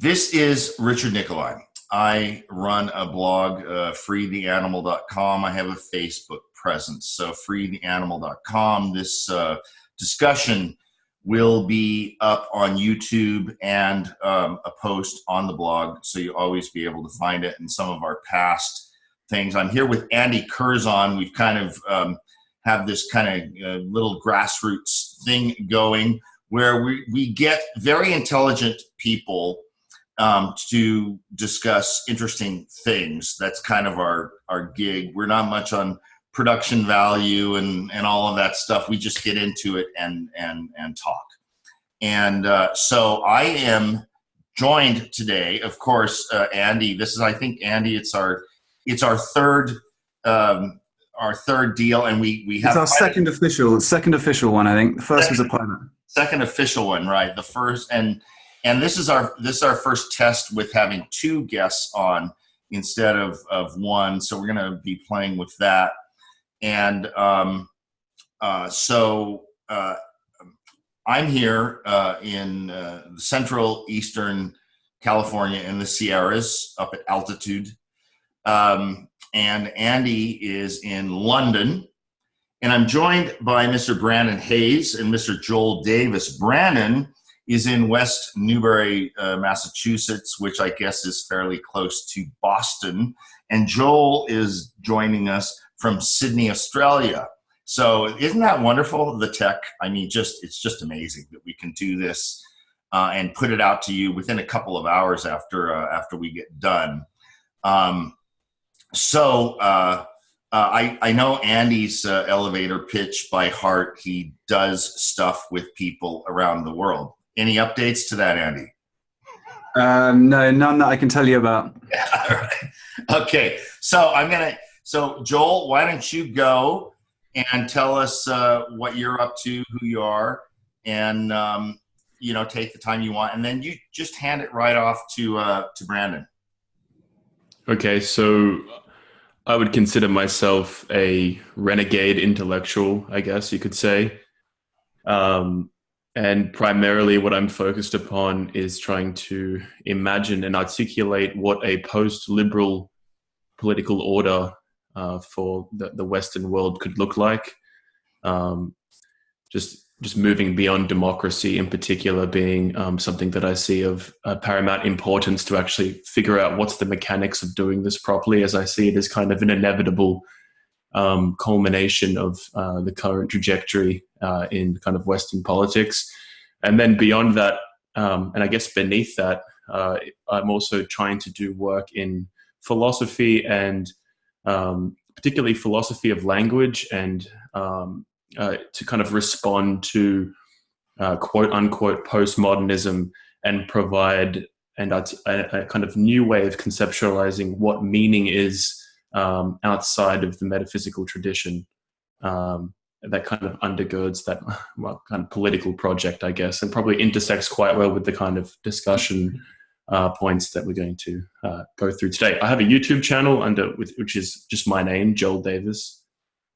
This is Richard Nikoley. I run a blog, freetheanimal.com. I have a Facebook presence, so freetheanimal.com. This discussion will be up on YouTube and a post on the blog, so you'll always be able to find it in some of our past things. I'm here with Andy Curzon. We've kind of have this kind of little grassroots thing going where we get very intelligent people to discuss interesting things. That's kind of our gig. We're not much on production value and all of that stuff. We just get into it and talk. And so I am joined today, of course, Andy. This is, I think, Andy. It's our third deal, and we have it's our second official one. I think the first was a pilot. Second official one, right? The first and this is our first test with having two guests on instead of one. So we're going to be playing with that. And so I'm here in central eastern California in the Sierras, up at altitude. And Andy is in London. And I'm joined by Mr. Brandon Hayes and Mr. Joel Davis. Brandon is in West Newbury, Massachusetts, which I guess is fairly close to Boston. And Joel is joining us from Sydney, Australia. So isn't that wonderful, the tech? I mean, it's just amazing that we can do this and put it out to you within a couple of hours after we get done. I know Andy's elevator pitch by heart. He does stuff with people around the world. Any updates to that, Andy? No, none that I can tell you about. All right. Okay. So Joel, why don't you go and tell us what you're up to, who you are, and take the time you want, and then you just hand it right off to Brandon. Okay, so I would consider myself a renegade intellectual, I guess you could say. And primarily what I'm focused upon is trying to imagine and articulate what a post-liberal political order for the Western world could look like. Just moving beyond democracy in particular being something that I see of paramount importance to actually figure out what's the mechanics of doing this properly, as I see it as kind of an inevitable culmination of the current trajectory in kind of Western politics. And then beyond that, and I guess beneath that, I'm also trying to do work in philosophy and particularly philosophy of language and to kind of respond to quote unquote postmodernism and provide a kind of new way of conceptualizing what meaning is outside of the metaphysical tradition that kind of undergirds that kind of political project, I guess, and probably intersects quite well with the kind of discussion points that we're going to go through today. I have a YouTube channel which is just my name, Joel Davis,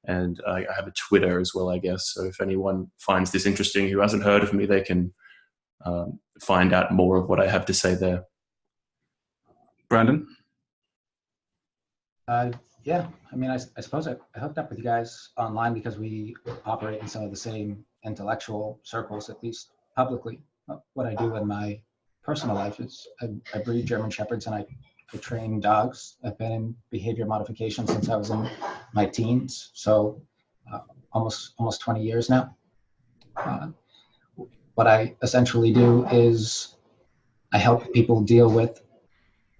and I have a Twitter as well, I guess. So if anyone finds this interesting who hasn't heard of me, they can find out more of what I have to say there. Brandon? Yeah, I mean, I suppose I hooked up with you guys online because we operate in some of the same intellectual circles, at least publicly. What I do in my personal life is I breed German Shepherds and I train dogs. I've been in behavior modification since I was in my teens, so almost 20 years now. What I essentially do is I help people deal with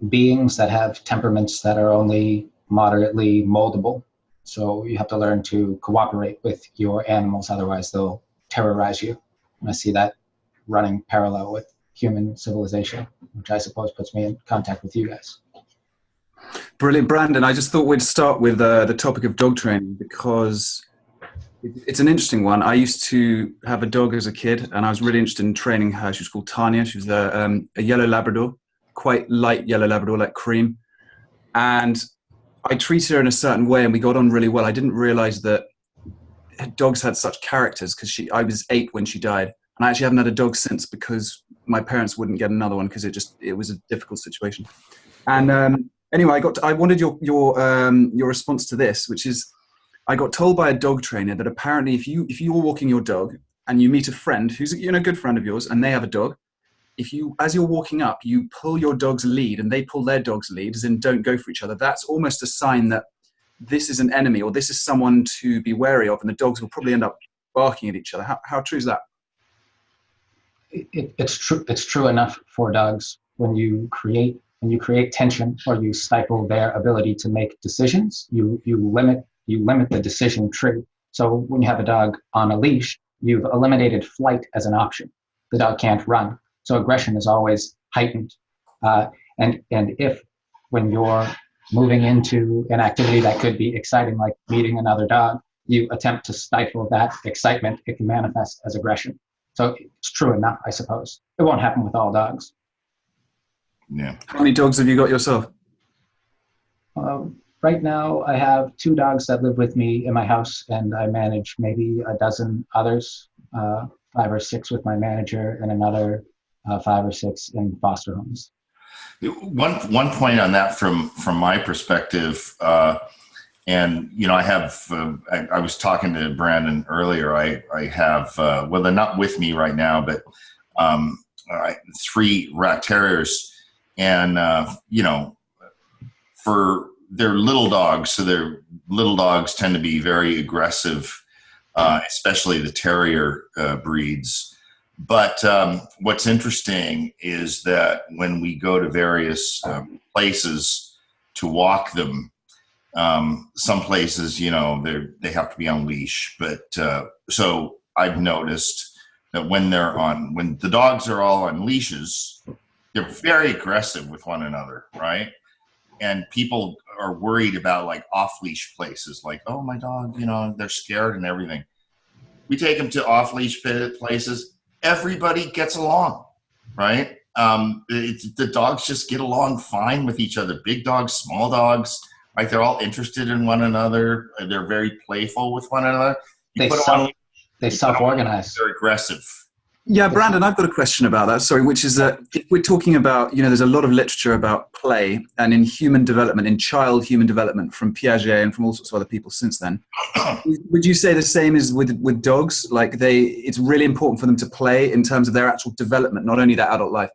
beings that have temperaments that are only moderately moldable. So you have to learn to cooperate with your animals, otherwise they'll terrorize you. And I see that running parallel with human civilization, which I suppose puts me in contact with you guys. Brilliant, Brandon. I just thought we'd start with the topic of dog training because it's an interesting one. I used to have a dog as a kid and I was really interested in training her. She was called Tanya. She was a yellow Labrador, quite light yellow Labrador, like cream. And I treated her in a certain way and we got on really well. I didn't realize that dogs had such characters because I was 8 when she died. And I actually haven't had a dog since because my parents wouldn't get another one because it was a difficult situation. And anyway, I wanted your response to this, which is, I got told by a dog trainer that apparently if you're walking your dog and you meet a friend who's a good friend of yours and they have a dog, as you're walking up, you pull your dog's lead and they pull their dog's lead, as in don't go for each other, that's almost a sign that this is an enemy or this is someone to be wary of, and the dogs will probably end up barking at each other. How true is that? It's true. It's true enough for dogs. When you create tension or you stifle their ability to make decisions, you limit the decision tree. So when you have a dog on a leash, you've eliminated flight as an option. The dog can't run. So aggression is always heightened. And if when you're moving into an activity that could be exciting, like meeting another dog, you attempt to stifle that excitement, it can manifest as aggression. So it's true enough, I suppose. It won't happen with all dogs. Yeah. How many dogs have you got yourself? Right now, I have 2 dogs that live with me in my house, and I manage maybe a dozen others, 5 or 6 with my manager, and another 5 or 6 in foster homes. One point on that from my perspective, and I have I was talking to Brandon earlier. I have well, they're not with me right now, but 3 rat terriers, and for their little dogs, so their little dogs tend to be very aggressive, especially the terrier breeds. But what's interesting is that when we go to various places to walk them, some places, they have to be on leash. But so I've noticed that when the dogs are all on leashes, they're very aggressive with one another, right? And people are worried about like off-leash places, like, oh, my dog, they're scared and everything. We take them to off-leash places. Everybody gets along, right? The dogs just get along fine with each other. Big dogs, small dogs, right? They're all interested in one another. They're very playful with one another. They self-organize. They're aggressive. Yeah, Brandon, I've got a question about that. Sorry, which is that if we're talking about, there's a lot of literature about play and in human development, in child human development from Piaget and from all sorts of other people since then. Would you say the same is with dogs? Like it's really important for them to play in terms of their actual development, not only their adult life?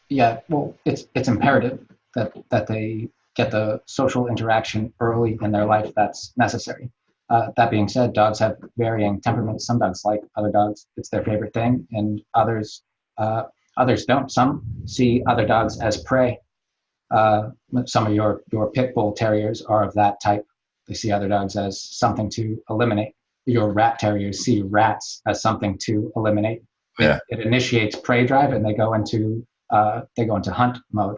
Yeah, well, it's imperative that they get the social interaction early in their life that's necessary. That being said, dogs have varying temperaments. Some dogs like other dogs; it's their favorite thing, and others don't. Some see other dogs as prey. Some of your pit bull terriers are of that type. They see other dogs as something to eliminate. Your rat terriers see rats as something to eliminate. Yeah. It initiates prey drive, and they go into hunt mode,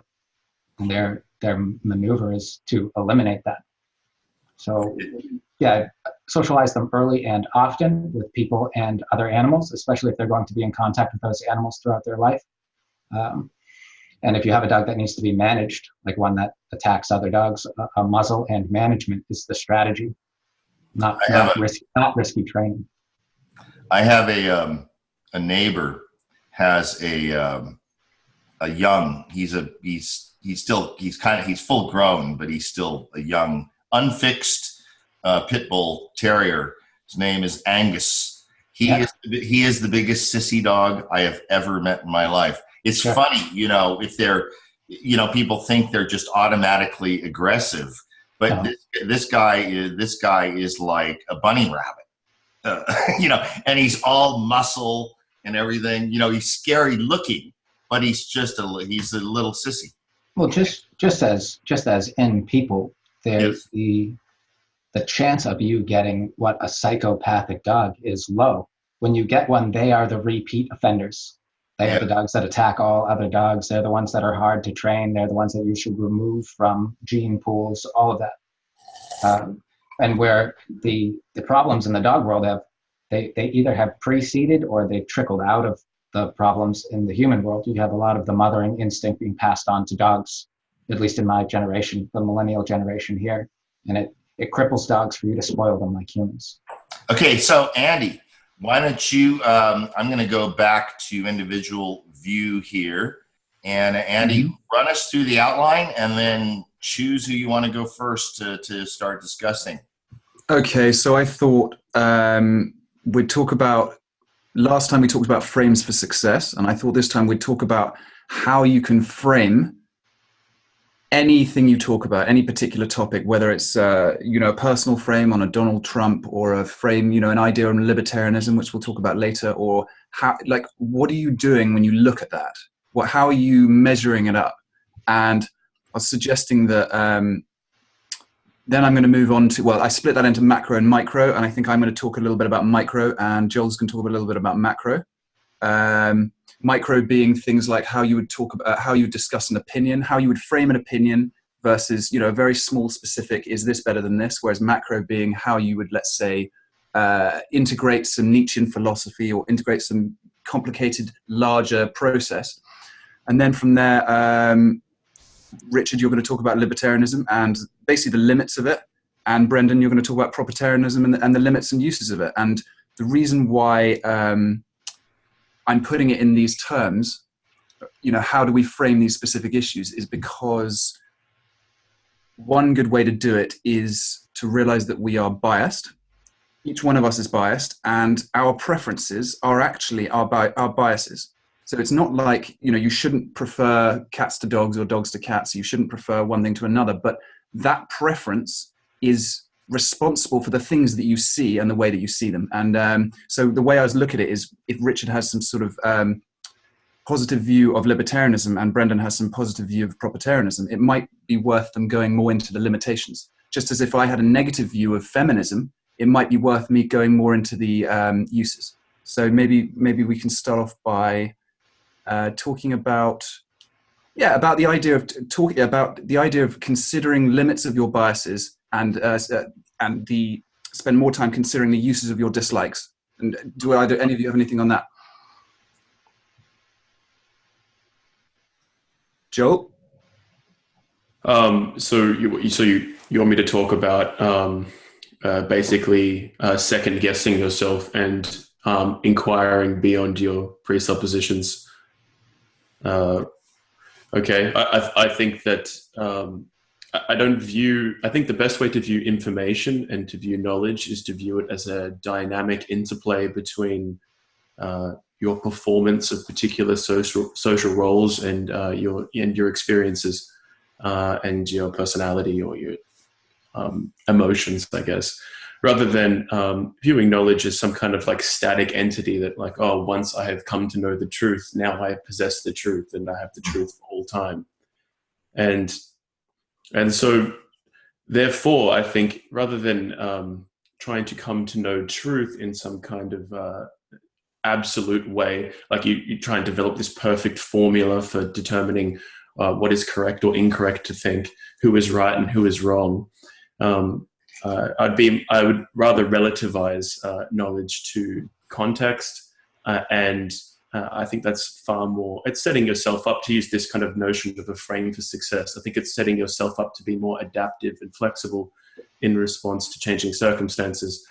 and their maneuver is to eliminate that. So, yeah, socialize them early and often with people and other animals, especially if they're going to be in contact with those animals throughout their life. And if you have a dog that needs to be managed, like one that attacks other dogs, a muzzle and management is the strategy, not risky training. I have a neighbor has a young. He's full grown, but he's still a young, unfixed pit bull terrier. His name is Angus. He is the biggest sissy dog I have ever met in my life. It's funny, if they're, people think they're just automatically aggressive, but this guy is like a bunny rabbit, and he's all muscle and everything. He's scary looking, but he's a little sissy. Well, just as in people, there's the chance of you getting what a psychopathic dog is low. When you get one, they are the repeat offenders. They are the dogs that attack all other dogs. They're the ones that are hard to train. They're the ones that you should remove from gene pools, all of that. And where the problems in the dog world they either have preceded or they've trickled out of the problems in the human world. You have a lot of the mothering instinct being passed on to dogs, at least in my generation, the millennial generation here. And it cripples dogs for you to spoil them like humans. Okay, so Andy, Why don't you, I'm going to go back to individual view here. And Andy, run us through the outline and then choose who you want to go first to start discussing. Okay, so I thought we'd talk about, last time we talked about frames for success, and I thought this time we'd talk about how you can frame anything you talk about, any particular topic, whether it's a personal frame on a Donald Trump, or a frame, an idea on libertarianism, which we'll talk about later, or how, like, what are you doing when you look at that? How are you measuring it up? And I was suggesting that then I'm going to move on to, I split that into macro and micro, and I think I'm going to talk a little bit about micro, and Joel's going to talk a little bit about macro. Micro being things like how you would talk about, how you would discuss an opinion, how you would frame an opinion versus, a very small specific, is this better than this? Whereas macro being how you would, let's say, integrate some Nietzschean philosophy or integrate some complicated, larger process. And then from there, Richard, you're going to talk about libertarianism and basically the limits of it. And Brendan, you're going to talk about propertarianism and the limits and uses of it. And the reason why I'm putting it in these terms, how do we frame these specific issues, is because one good way to do it is to realize that we are biased. Each one of us is biased, and our preferences are actually our biases. So it's not like, you shouldn't prefer cats to dogs or dogs to cats. You shouldn't prefer one thing to another, but that preference is responsible for the things that you see and the way that you see them. And so the way I was looking at it is, if Richard has some sort of positive view of libertarianism and Brendan has some positive view of propertarianism, it might be worth them going more into the limitations. Just as if I had a negative view of feminism, it might be worth me going more into the uses. So maybe we can start off by talking about the idea of considering limits of your biases, and spend more time considering the uses of your dislikes. And do any of you have anything on that? Joel? So you want me to talk about basically second guessing yourself and inquiring beyond your presuppositions. Okay, I think that I think the best way to view information and to view knowledge is to view it as a dynamic interplay between your performance of particular social roles and your experiences and your personality or your emotions, I guess, rather than viewing knowledge as some kind of like static entity that, like, oh, once I have come to know the truth, now I possess the truth and I have the truth for all time. And so therefore, I think rather than trying to come to know truth in some kind of absolute way, like you try and develop this perfect formula for determining what is correct or incorrect to think, who is right and who is wrong. I would rather relativize knowledge to context, and I think that's far more, it's setting yourself up, to use this kind of notion of a frame for success. I think it's setting yourself up to be more adaptive and flexible in response to changing circumstances.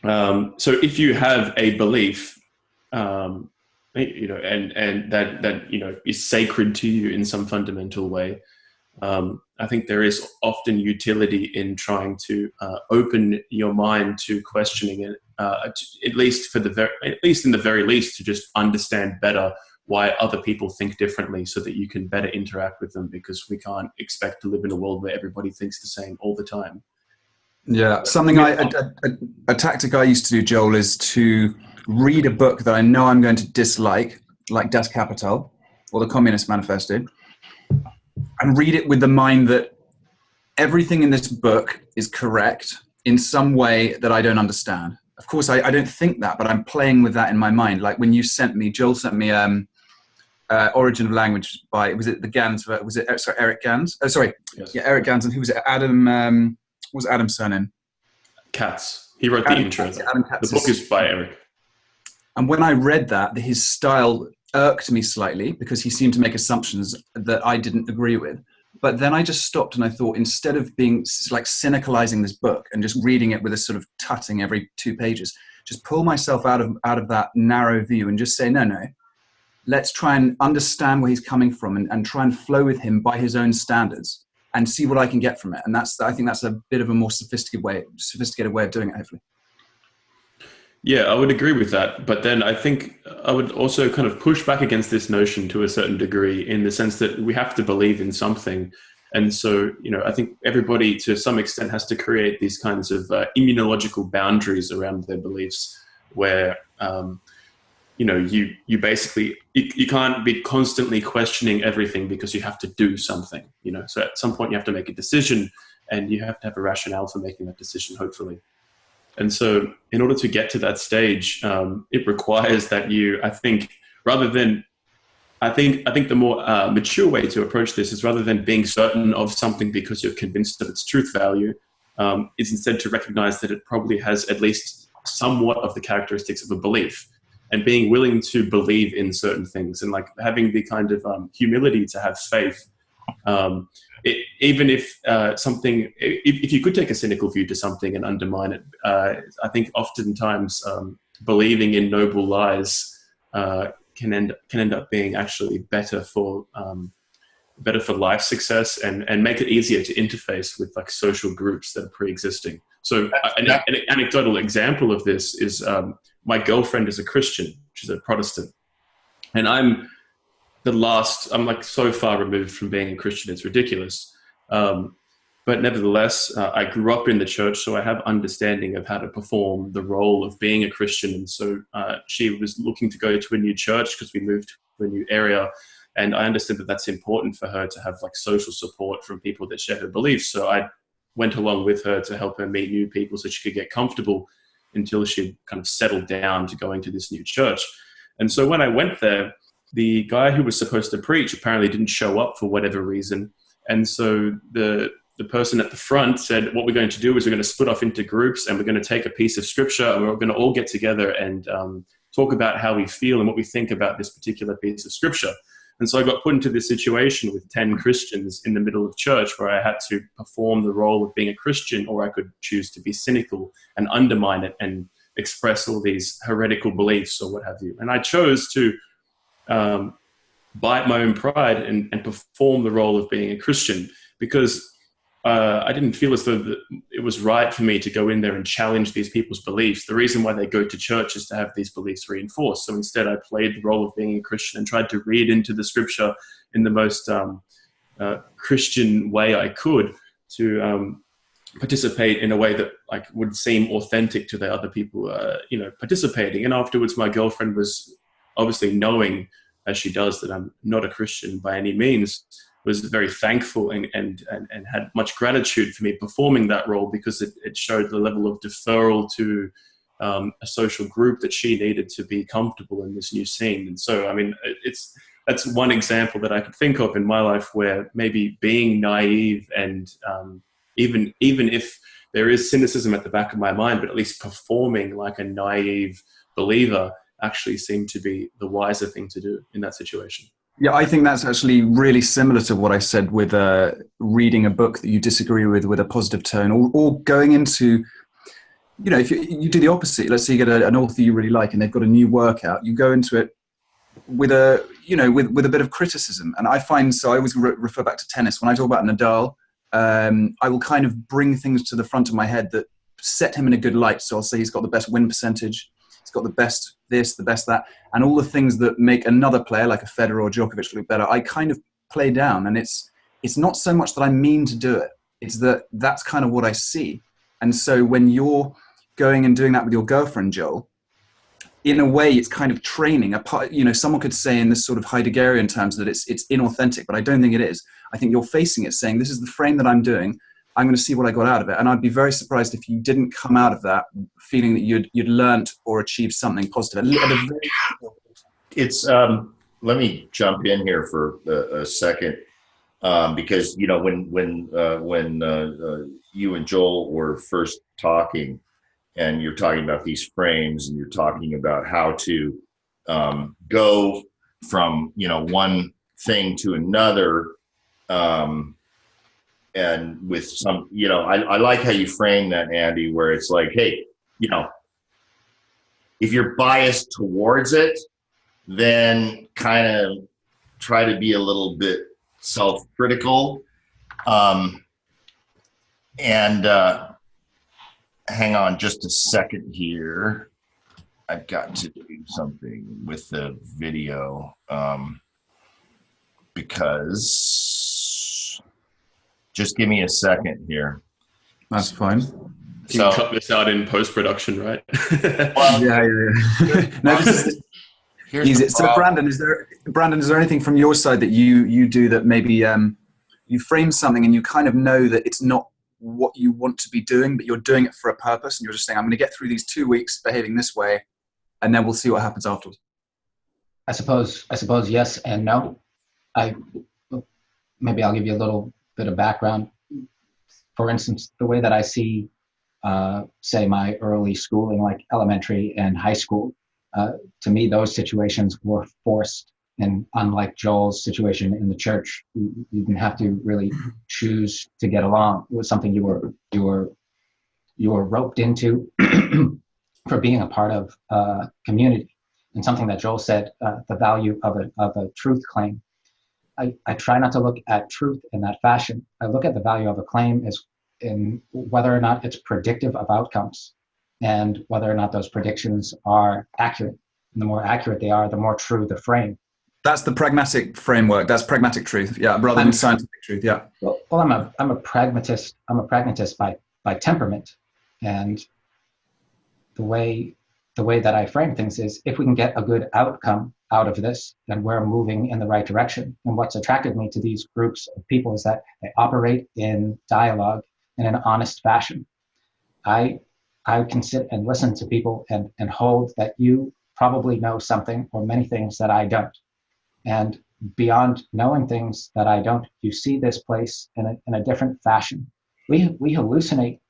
So if you have a belief, and that is sacred to you in some fundamental way, I think there is often utility in trying to open your mind to questioning it, at least in the very least, to just understand better why other people think differently, so that you can better interact with them, because we can't expect to live in a world where everybody thinks the same all the time. Yeah, a tactic I used to do, Joel, is to read a book that I know I'm going to dislike, like Das Kapital or the Communist Manifesto, and read it with the mind that everything in this book is correct in some way that I don't understand. Of course, I don't think that, but I'm playing with that in my mind. Like when you Joel sent me Origin of Language by, was it the Gans? Was it Eric Gans? Oh, sorry. Yes. Yeah, Eric Gans. And who was it? Adam, what was Adam's surname? Katz. He wrote the intro. The book is by Eric. And when I read that, his style irked me slightly because he seemed to make assumptions that I didn't agree with. But then I just stopped and I thought, instead of being like cynicalizing this book and just reading it with a sort of tutting every 2 pages, just pull myself out of that narrow view and just say, no, let's try and understand where he's coming from and try and flow with him by his own standards and see what I can get from it. And I think that's a bit of a more sophisticated way of doing it, hopefully. Yeah, I would agree with that. But then I think I would also kind of push back against this notion to a certain degree, in the sense that we have to believe in something. And so, I think everybody to some extent has to create these kinds of immunological boundaries around their beliefs where, you basically, you can't be constantly questioning everything because you have to do something, So at some point you have to make a decision, and you have to have a rationale for making that decision, hopefully. And so in order to get to that stage, it requires that I think the more mature way to approach this is, rather than being certain of something because you're convinced of its truth value, is instead to recognize that it probably has at least somewhat of the characteristics of a belief, and being willing to believe in certain things, and like having the kind of humility to have faith. Even if something, if you could take a cynical view to something and undermine it, I think oftentimes believing in noble lies can end up being actually better for life success, and make it easier to interface with like social groups that are pre-existing. So an anecdotal example of this is my girlfriend is a Christian. She's a Protestant, and I'm like so far removed from being a Christian, it's ridiculous. But nevertheless, I grew up in the church, so I have understanding of how to perform the role of being a Christian. And so she was looking to go to a new church because we moved to a new area. And I understood that that's important for her to have like social support from people that share her beliefs. So I went along with her to help her meet new people so she could get comfortable until she kind of settled down to going to this new church. And so when I went there, the guy who was supposed to preach apparently didn't show up for whatever reason. And so the person at the front said, what we're going to do is we're going to split off into groups, and we're going to take a piece of scripture, and we're going to all get together and talk about how we feel and what we think about this particular piece of scripture. And so I got put into this situation with 10 Christians in the middle of church, where I had to perform the role of being a Christian, or I could choose to be cynical and undermine it and express all these heretical beliefs or what have you. And I chose to bite my own pride and perform the role of being a Christian, because I didn't feel as though it was right for me to go in there and challenge these people's beliefs. The reason why they go to church is to have these beliefs reinforced. So instead, I played the role of being a Christian and tried to read into the scripture in the most Christian way I could, to participate in a way that like would seem authentic to the other people, participating. And afterwards, my girlfriend was obviously, knowing as she does that I'm not a Christian by any means, was very thankful and had much gratitude for me performing that role, because it showed the level of deferral to a social group that she needed to be comfortable in this new scene. And so, I mean, that's one example that I could think of in my life where maybe being naive and even if there is cynicism at the back of my mind, but at least performing like a naive believer actually seemed to be the wiser thing to do in that situation. Yeah, I think that's actually really similar to what I said with reading a book that you disagree with a positive tone, or going into, if you do the opposite. Let's say you get an author you really like and they've got a new work out, you go into it with a bit of criticism. And I find, so I always refer back to tennis. When I talk about Nadal, I will kind of bring things to the front of my head that set him in a good light. So I'll say he's got the best win percentage, he's got the best this, the best that, and all the things that make another player like a Federer or Djokovic look better, I kind of play down. And it's not so much that I mean to do it, it's that's kind of what I see. And so when you're going and doing that with your girlfriend, Joel, in a way it's kind of training. Someone could say in this sort of Heideggerian terms that it's inauthentic, but I don't think it is. I think you're facing it saying, this is the frame that I'm doing, I'm going to see what I got out of it. And I'd be very surprised if you didn't come out of that feeling that you'd learned or achieved something positive. It's let me jump in here for a second, because when you and Joel were first talking, and you're talking about these frames, and you're talking about how to go from one thing to another. and with some, I like how you frame that, Andy, where it's like, hey, if you're biased towards it, then kind of try to be a little bit self-critical. And hang on just a second here. I've got to do something with the video because just give me a second here. That's fine. You can cut this out in post-production, right? Well, yeah. No, this is easy. So Brandon, is there anything from your side that you do that maybe you frame something and you kind of know that it's not what you want to be doing, but you're doing it for a purpose, and you're just saying, I'm going to get through these 2 weeks behaving this way, and then we'll see what happens afterwards? I suppose yes and no. Maybe I'll give you a little bit of background. For instance, the way that I see, say, my early schooling, like elementary and high school, to me, those situations were forced. And unlike Joel's situation in the church, you didn't have to really choose to get along. It was something you were roped into for being a part of a community. And something that Joel said, the value of a truth claim. I try not to look at truth in that fashion. I look at the value of a claim as in whether or not it's predictive of outcomes and whether or not those predictions are accurate. And the more accurate they are, the more true the frame. That's the pragmatic framework. That's pragmatic truth, yeah, rather than scientific truth, yeah. Well, I'm a pragmatist. I'm a pragmatist by temperament, and the way that I frame things is, if we can get a good outcome out of this, then we're moving in the right direction. And what's attracted me to these groups of people is that they operate in dialogue in an honest fashion. I can sit and listen to people and hold that you probably know something or many things that I don't. And beyond knowing things that I don't, you see this place in a different fashion. We hallucinate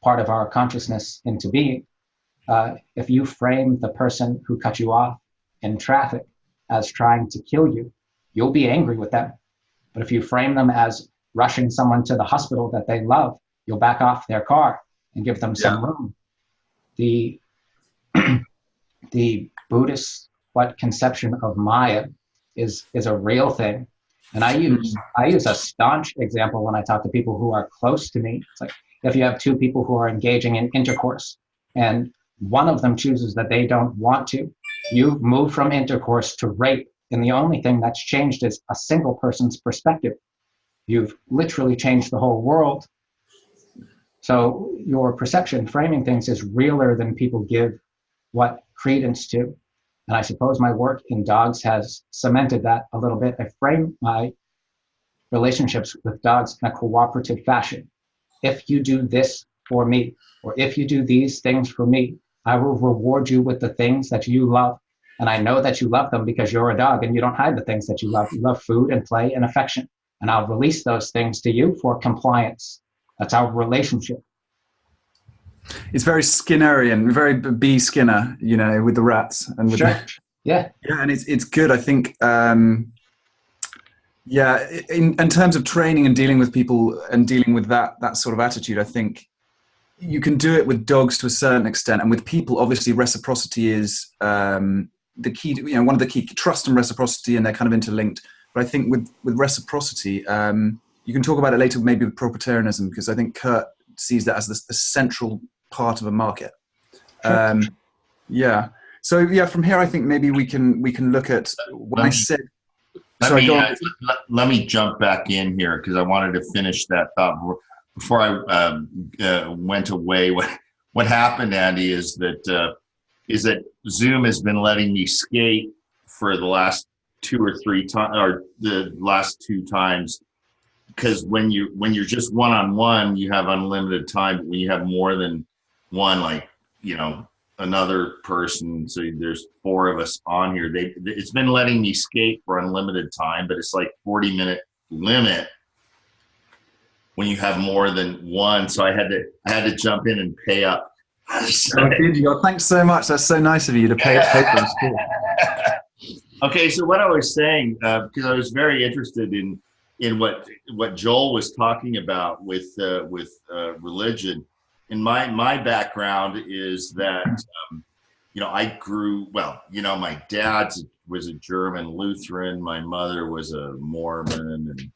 part of our consciousness into being. If you frame the person who cut you off in traffic as trying to kill you, you'll be angry with them. But if you frame them as rushing someone to the hospital that they love, you'll back off their car and give them some room. The Buddhist conception of Maya is a real thing. And I use a staunch example when I talk to people who are close to me. It's like, if you have two people who are engaging in intercourse and one of them chooses that they don't want to, you move from intercourse to rape. And the only thing that's changed is a single person's perspective. You've literally changed the whole world. So your perception, framing things, is realer than people give what credence to. And I suppose my work in dogs has cemented that a little bit. I frame my relationships with dogs in a cooperative fashion. If you do this for me, or if you do these things for me, I will reward you with the things that you love. And I know that you love them because you're a dog and you don't hide the things that you love. You love food and play and affection. And I'll release those things to you for compliance. That's our relationship. It's very Skinnerian, very B. Skinner, with the rats and with Sure. Yeah, and it's good. I think, in terms of training and dealing with people and dealing with that sort of attitude, I think you can do it with dogs to a certain extent, and with people, obviously, reciprocity is the key. One of the key, trust and reciprocity, and they're kind of interlinked. But I think with reciprocity, you can talk about it later, maybe with propertarianism, because I think Kurt sees that as the central part of a market. Sure. So from here, I think maybe we can look at what I said. Let me jump back in here because I wanted to finish that thought before I went away. What happened, Andy, is that Zoom has been letting me skate for the last 2 or 3 times, or the last 2 times. Because when you're just one-on-one, you have unlimited time. But when you have more than one, another person, so there's 4 of us on here. It's been letting me skate for unlimited time, but it's like 40-minute limit when you have more than one. So I had to jump in and pay up. Thanks so much. That's so nice of you to pay for this. Okay, so what I was saying, because I was very interested in in what Joel was talking about with religion. In my background is that I grew well. My dad was a German Lutheran. My mother was a Mormon, and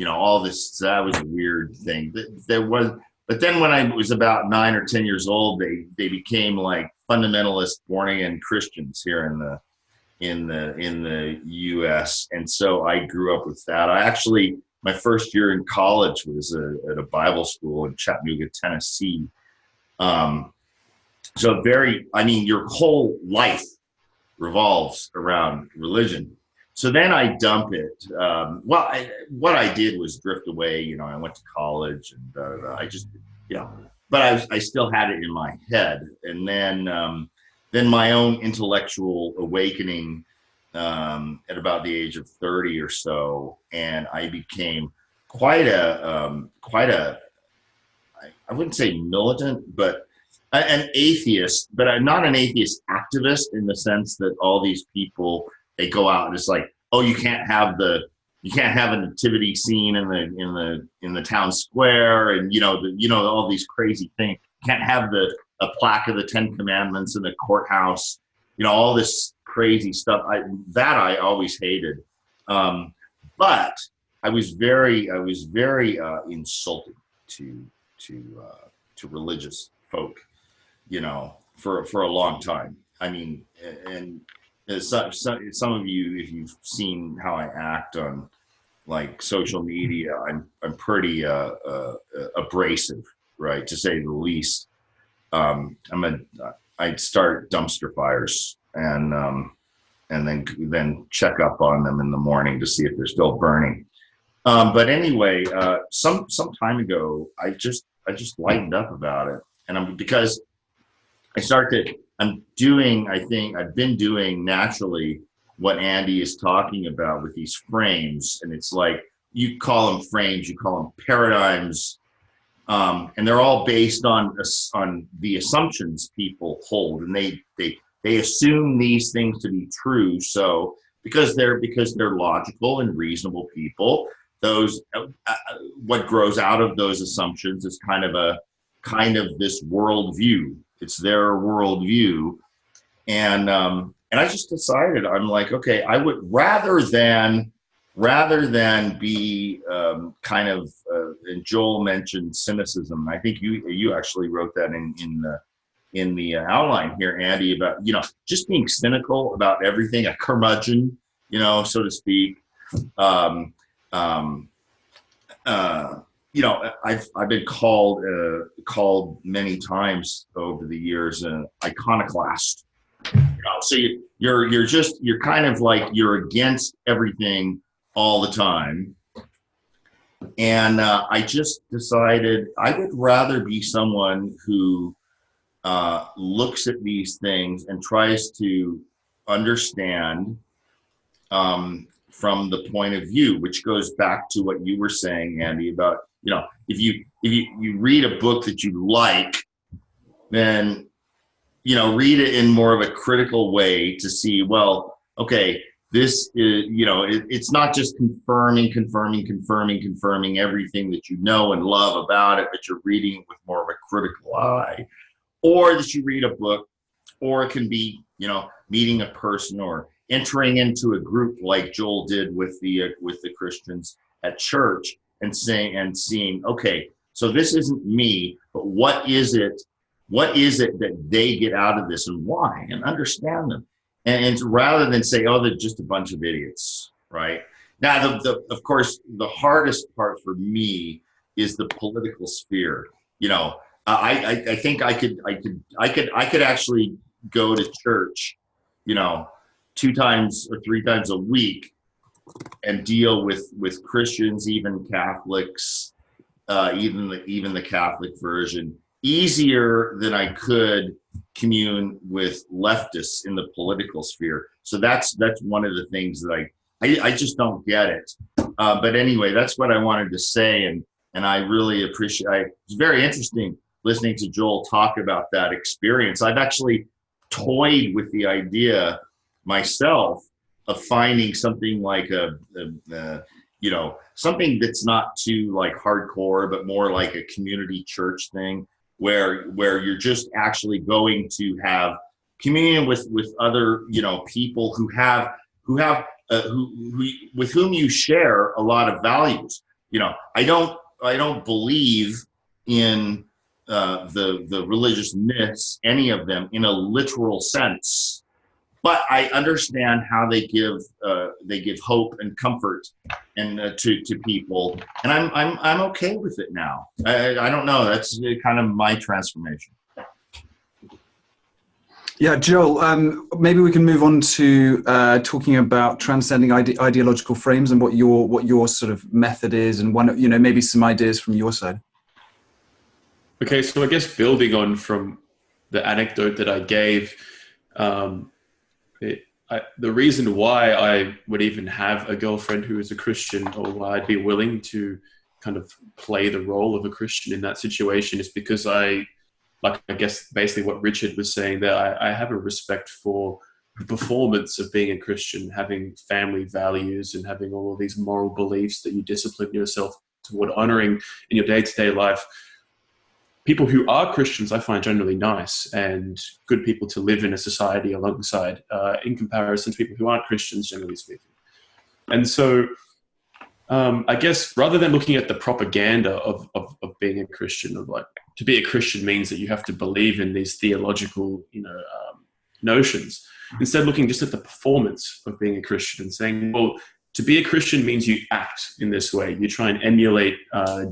all this. That was a weird thing. But then when I was about 9 or 10 years old, they became like fundamentalist born again Christians here in the U.S. And so I grew up with that. My first year in college was at a Bible school in Chattanooga, Tennessee. So your whole life revolves around religion. So then I dump it. What I did was drift away. I went to college and I just, but I still had it in my head. And then my own intellectual awakening at about the age of 30 or so, and I became quite a I wouldn't say militant, but an atheist, but I'm not an atheist activist in the sense that all these people, they go out and it's like, oh, you can't have a nativity scene in the town square, and all these crazy things. You can't have a plaque of the 10 Commandments in the courthouse. All this crazy stuff. I always hated. But I was very insulted to religious folk, for a long time. I mean, and some of you, if you've seen how I act on like social media, I'm pretty abrasive, right, to say the least. I'd start dumpster fires and then check up on them in the morning to see if they're still burning. But anyway, some time ago, I just lightened up about it, and because I've been doing naturally what Andy is talking about with these frames, and it's like, you call them frames, you call them paradigms, and they're all based on the assumptions people hold, and they assume these things to be true. So because they're logical and reasonable people, those what grows out of those assumptions is kind of this worldview. It's their worldview, and I just decided, I'm like, okay, I would rather than be and Joel mentioned cynicism. I think you actually wrote that in the outline here, Andy, about just being cynical about everything, a curmudgeon, so to speak. I've been called many times over the years an iconoclast. So you're kind of like, you're against everything all the time. And I just decided I would rather be someone who looks at these things and tries to understand from the point of view, which goes back to what you were saying, Andy, about, if you read a book that you like, then, read it in more of a critical way to see, well, okay, this is, it's not just confirming everything that you know and love about it, but you're reading it with more of a critical eye. Or that you read a book, or it can be, meeting a person or entering into a group like Joel did with the Christians at church, and seeing, okay, so this isn't me, but what is it that they get out of this, and why, and understand them. And rather than say, oh, they're just a bunch of idiots, right? Now, of course, the hardest part for me is the political sphere. I think I could actually go to church, 2 times or 3 times a week, and deal with Christians, even Catholics, even the Catholic version, easier than I could commune with leftists in the political sphere. So that's one of the things that I just don't get it. But anyway, that's what I wanted to say, and I really appreciate. It's very interesting listening to Joel talk about that experience. I've actually toyed with the idea myself of finding something like something that's not too like hardcore, but more like a community church thing where you're just actually going to have communion with other, people who with whom you share a lot of values. I don't believe in the religious myths, any of them, in a literal sense, but I understand how they give hope and comfort and to people, and I'm okay with it now. I don't know. That's kind of my transformation. Yeah, Joel, maybe we can move on to talking about transcending ideological frames and what your sort of method is, and maybe some ideas from your side. Okay, so I guess building on from the anecdote that I gave, the reason why I would even have a girlfriend who is a Christian, or why I'd be willing to kind of play the role of a Christian in that situation, is because I guess basically what Richard was saying there, I have a respect for the performance of being a Christian, having family values and having all of these moral beliefs that you discipline yourself toward honoring in your day-to-day life. People who are Christians, I find generally nice and good people to live in a society alongside, in comparison to people who aren't Christians, generally speaking. And so I guess rather than looking at the propaganda of being a Christian, of like, to be a Christian means that you have to believe in these theological, notions. Instead, looking just at the performance of being a Christian and saying, well, to be a Christian means you act in this way. You try and emulate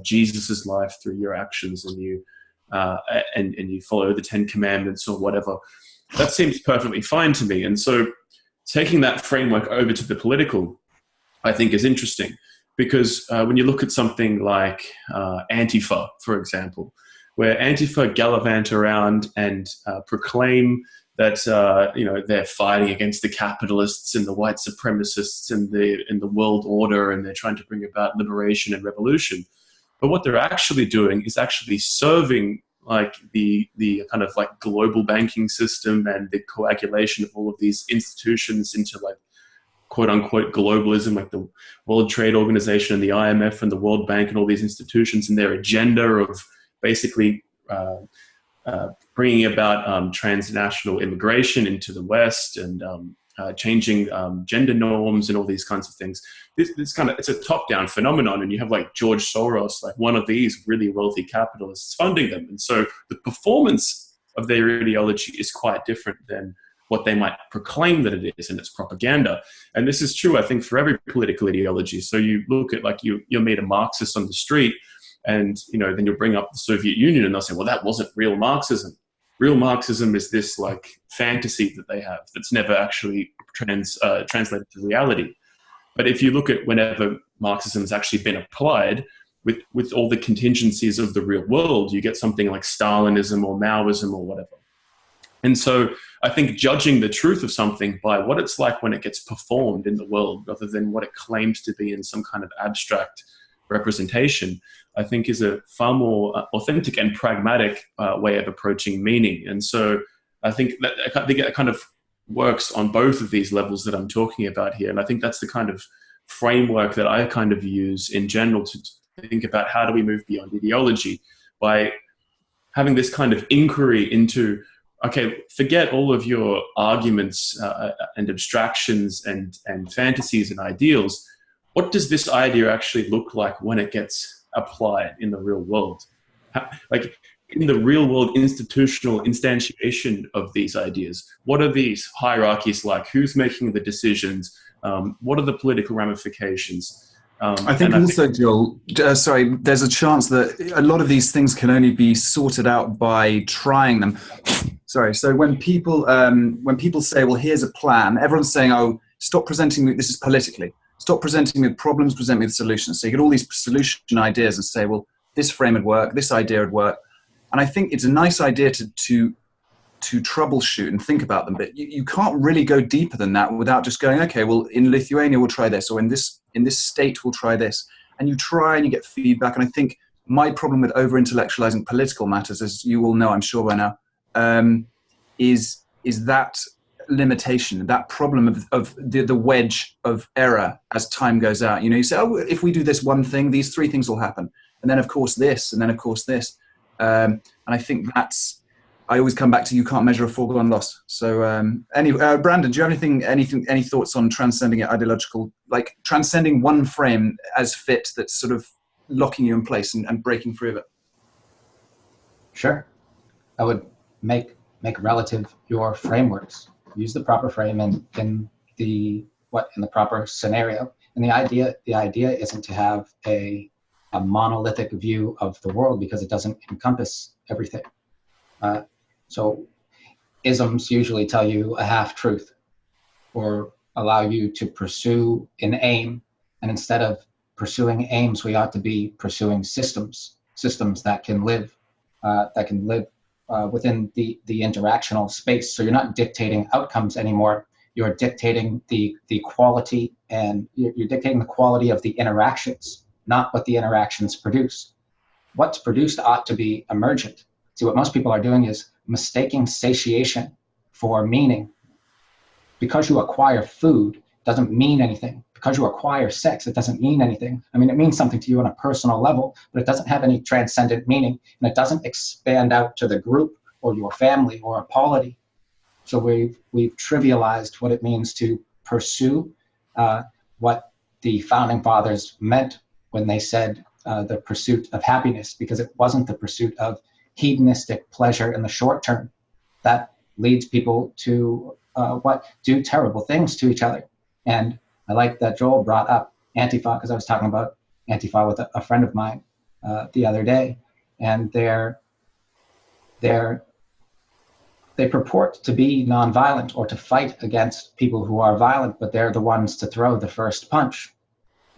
Jesus's life through your actions, and you follow the 10 Commandments or whatever. That seems perfectly fine to me. And so, taking that framework over to the political, I think, is interesting, because when you look at something like Antifa, for example, where Antifa gallivant around and proclaim that they're fighting against the capitalists and the white supremacists and the world order, and they're trying to bring about liberation and revolution. But what they're actually doing is actually serving like the kind of like global banking system and the coagulation of all of these institutions into like quote unquote globalism, like the World Trade Organization and the IMF and the World Bank and all these institutions, and their agenda of basically bringing about transnational immigration into the West and changing gender norms and all these kinds of things. It's a top-down phenomenon, and you have like George Soros, like one of these really wealthy capitalists funding them. And so the performance of their ideology is quite different than what they might proclaim that it is in its propaganda. And this is true, I think, for every political ideology. So you look at, like, you'll meet a Marxist on the street, and then you'll bring up the Soviet Union, and they'll say, well, that wasn't real Marxism. Real Marxism is this like fantasy that they have that's never actually translated to reality. But if you look at whenever Marxism has actually been applied with all the contingencies of the real world, you get something like Stalinism or Maoism or whatever. And so I think judging the truth of something by what it's like when it gets performed in the world, rather than what it claims to be in some kind of abstract representation, I think is a far more authentic and pragmatic way of approaching meaning. And so I think it kind of works on both of these levels that I'm talking about here. And I think that's the kind of framework that I kind of use in general to think about how do we move beyond ideology, by having this kind of inquiry into, okay, forget all of your arguments and abstractions and fantasies and ideals. What does this idea actually look like when it gets applied in the real world? Like in the real world institutional instantiation of these ideas, what are these hierarchies like? Who's making the decisions? What are the political ramifications? I think Joel, there's a chance that a lot of these things can only be sorted out by trying them. So when people say, well, here's a plan, everyone's saying, oh, stop presenting me, this is politically. Stop presenting me with problems, present me with solutions. So you get all these solution ideas and say, well, this frame would work, this idea would work. And I think it's a nice idea to troubleshoot and think about them, but you can't really go deeper than that without just going, okay, well, in Lithuania we'll try this, or in this state we'll try this. And you try and you get feedback. And I think my problem with over-intellectualizing political matters, as you all know, I'm sure by now, is that limitation, that problem of the wedge of error as time goes out. You know, you say, oh, if we do this one thing, these three things will happen. And then of course this, and then of course this. And I think I always come back to, you can't measure a foregone loss. So Brandon, do you have any thoughts on transcending ideological, like transcending one frame as fit that's sort of locking you in place and breaking free of it? Sure. I would make relative your frameworks. Use the proper frame in the proper scenario. And the idea isn't to have a monolithic view of the world, because it doesn't encompass everything. So isms usually tell you a half-truth, or allow you to pursue an aim. And instead of pursuing aims, we ought to be pursuing systems that can live within the interactional space. So you're not dictating outcomes anymore. You're dictating the quality, and you're dictating the quality of the interactions, not what the interactions produce. What's produced ought to be emergent. See, what most people are doing is mistaking satiation for meaning. Because you acquire food doesn't mean anything. Because you acquire sex, it doesn't mean anything. I mean, it means something to you on a personal level, but it doesn't have any transcendent meaning, and it doesn't expand out to the group or your family or a polity. So we've trivialized what it means to pursue what the founding fathers meant when they said the pursuit of happiness, because it wasn't the pursuit of hedonistic pleasure in the short term. That leads people to do terrible things to each other. And I like that Joel brought up Antifa, because I was talking about Antifa with a friend of mine the other day, and they purport to be nonviolent or to fight against people who are violent, but they're the ones to throw the first punch.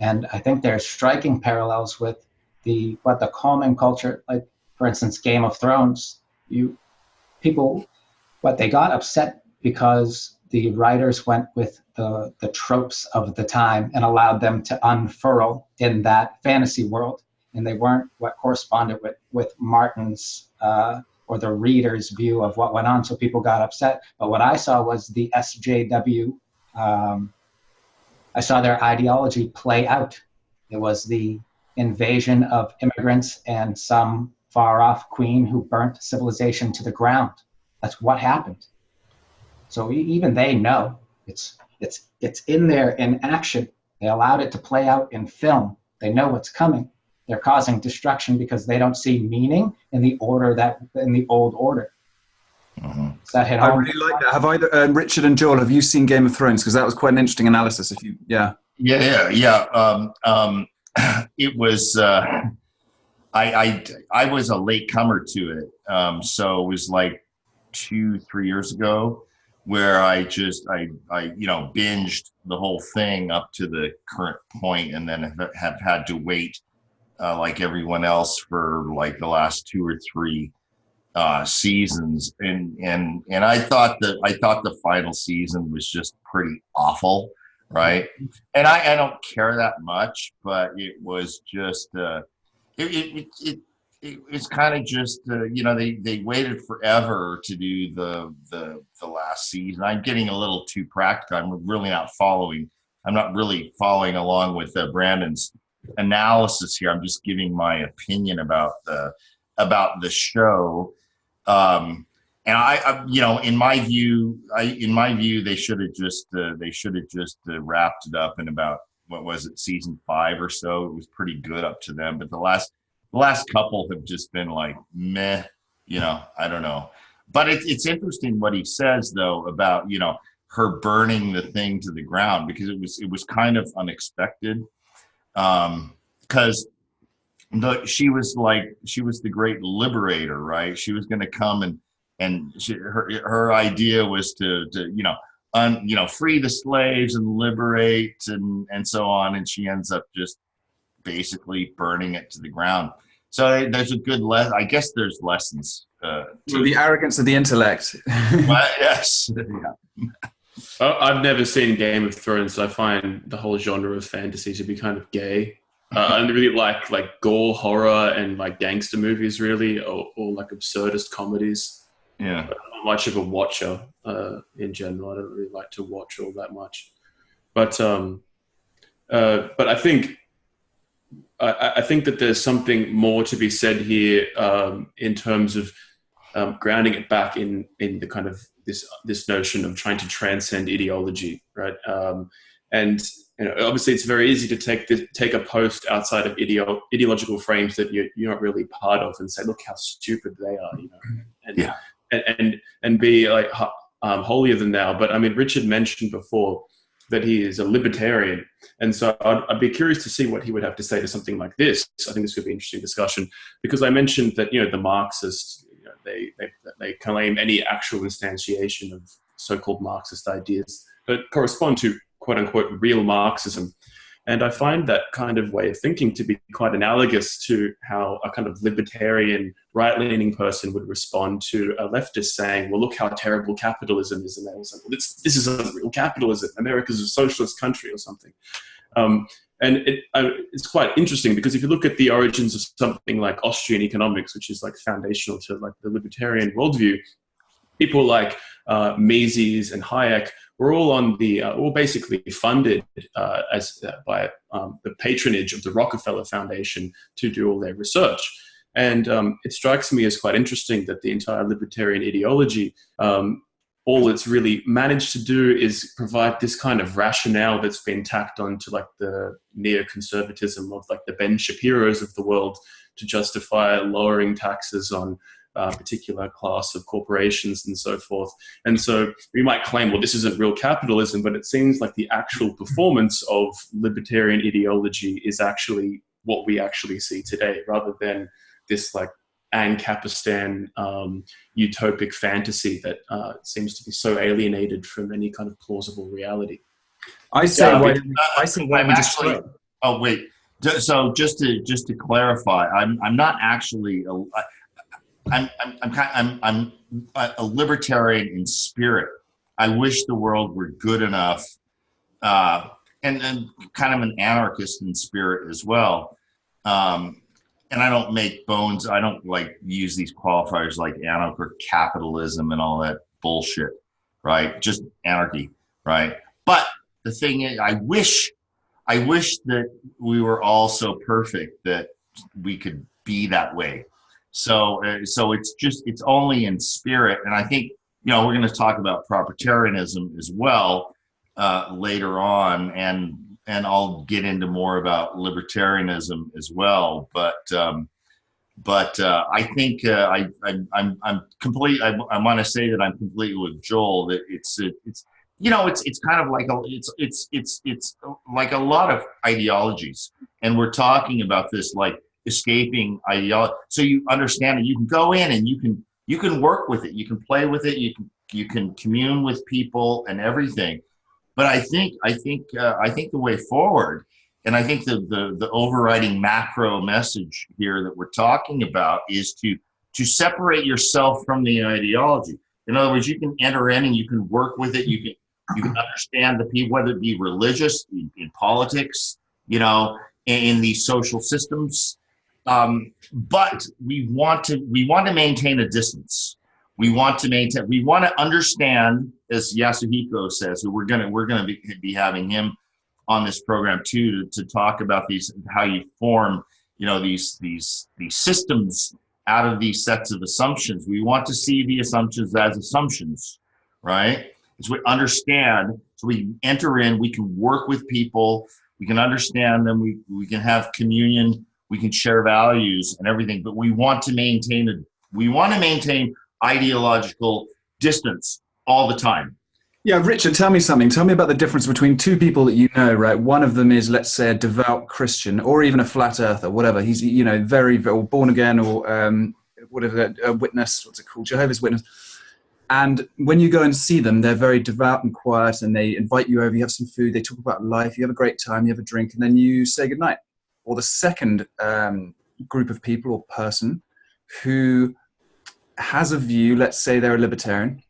And I think there's striking parallels with the calming culture, like for instance, Game of Thrones. They got upset because the writers went with the tropes of the time and allowed them to unfurl in that fantasy world. And they weren't what corresponded with Martin's or the reader's view of what went on. So people got upset. But what I saw was the SJW. I saw their ideology play out. It was the invasion of immigrants and some far-off queen who burnt civilization to the ground. That's what happened. So even they know it's in there in action. They allowed it to play out in film. They know what's coming. They're causing destruction because they don't see meaning in the old order. Mm-hmm. Does that hit I home? really like that. Have either Richard and Joel, have you seen Game of Thrones? Because that was quite an interesting analysis. Yeah. It was. I was a late comer to it, so it was like 2-3 years ago, where I binged the whole thing up to the current point, and then have had to wait like everyone else for like the last 2 or 3 seasons, and I thought the final season was just pretty awful, right? And I don't care that much, but it was just it's kind of just they waited forever to do the last season. I'm getting a little too practical. I'm not really following along with Brandon's analysis here. I'm just giving my opinion about the show. And I in my view, they should have just wrapped it up in about, what was it, season 5 or so. It was pretty good up to them, but the last couple have just been like meh. I don't know. But it's interesting what he says though about her burning the thing to the ground, because it was kind of unexpected. Because she was the great liberator, right? She was going to come and her idea was to free the slaves and liberate and so on, and she ends up just basically burning it to the ground. So there's a good I guess there's lessons. The arrogance of the intellect. Well, yes. Yeah. I've never seen Game of Thrones, so I find the whole genre of fantasy to be kind of gay. I really like gore, horror, and like gangster movies, really, or like absurdist comedies. Yeah. I'm not much of a watcher in general. I don't really like to watch all that much. But I think that there's something more to be said here in terms of grounding it back in the kind of this notion of trying to transcend ideology, right? And obviously, it's very easy to take a post outside of ideological frames that you're not really part of, and say, "Look how stupid they are," and be like holier than thou. But I mean, Richard mentioned before that he is a libertarian, and so I'd be curious to see what he would have to say to something like this. I think this could be an interesting discussion, because I mentioned that the Marxists, they claim any actual instantiation of so-called Marxist ideas that correspond to quote-unquote real Marxism. And I find that kind of way of thinking to be quite analogous to how a kind of libertarian, right-leaning person would respond to a leftist saying, well, look how terrible capitalism is. And they will say, well, this isn't real capitalism. America's a socialist country or something. And it's quite interesting, because if you look at the origins of something like Austrian economics, which is like foundational to like the libertarian worldview, people like Mises and Hayek were all all basically funded by the patronage of the Rockefeller Foundation to do all their research. And it strikes me as quite interesting that the entire libertarian ideology, all it's really managed to do is provide this kind of rationale that's been tacked onto like the neoconservatism of like the Ben Shapiro's of the world to justify lowering taxes on a particular class of corporations and so forth. And so we might claim, well, this isn't real capitalism, but it seems like the actual performance of libertarian ideology is actually what we actually see today, rather than this like Ancapistan utopic fantasy that seems to be so alienated from any kind of plausible reality. I say, oh wait. So just to clarify, I'm not actually I'm a libertarian in spirit. I wish the world were good enough, and kind of an anarchist in spirit as well. And I don't make bones. I don't like use these qualifiers like anarch or capitalism and all that bullshit, right? Just anarchy, right? But the thing is, I wish that we were all so perfect that we could be that way. So it's only in spirit. And I think, we're going to talk about propertarianism as well later on, and I'll get into more about libertarianism as well. But I think I'm complete. I want to say that I'm completely with Joel, that it's kind of like it's like a lot of ideologies, and we're talking about this like escaping ideology. So you understand that you can go in and you can work with it, you can play with it, you can commune with people and everything. But I think the way forward, and I think the overriding macro message here that we're talking about is to separate yourself from the ideology. In other words, you can enter in and you can work with it. You can understand the people, whether it be religious, in politics, in these social systems. But we want to maintain a distance. We want to understand, as Yasuhiko says, we're gonna be having him on this program too to talk about how you form, these systems out of these sets of assumptions. We want to see the assumptions as assumptions, right? So we understand, so we enter in, we can work with people, we can understand them, we can have communion, we can share values and everything, but we want to maintain ideological distance all the time. Yeah, Richard, tell me something. Tell me about the difference between two people that right? One of them is, let's say, a devout Christian, or even a flat earther, whatever. He's, very, very born again, or whatever, a witness, what's it called? Jehovah's Witness. And when you go and see them, they're very devout and quiet, and they invite you over, you have some food, they talk about life, you have a great time, you have a drink, and then you say goodnight. Or the second group of people or person who has a view, let's say they're a libertarian,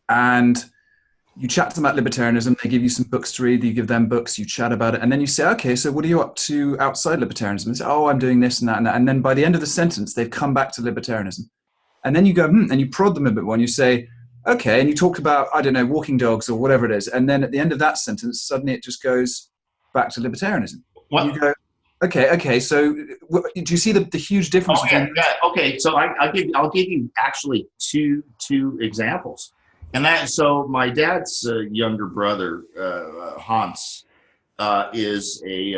and you chat to them about libertarianism, they give you some books to read, you give them books, you chat about it, and then you say, okay, so what are you up to outside libertarianism? They say, oh, I'm doing this and that and that. And then by the end of the sentence, they've come back to libertarianism. And then you go, and you prod them a bit more and you say, okay, and you talked about, I don't know, walking dogs or whatever it is. And then at the end of that sentence, suddenly it just goes back to libertarianism. And you go, okay, so do you see the huge difference? Okay, so I'll give you actually two examples. And so my dad's younger brother, Hans, is a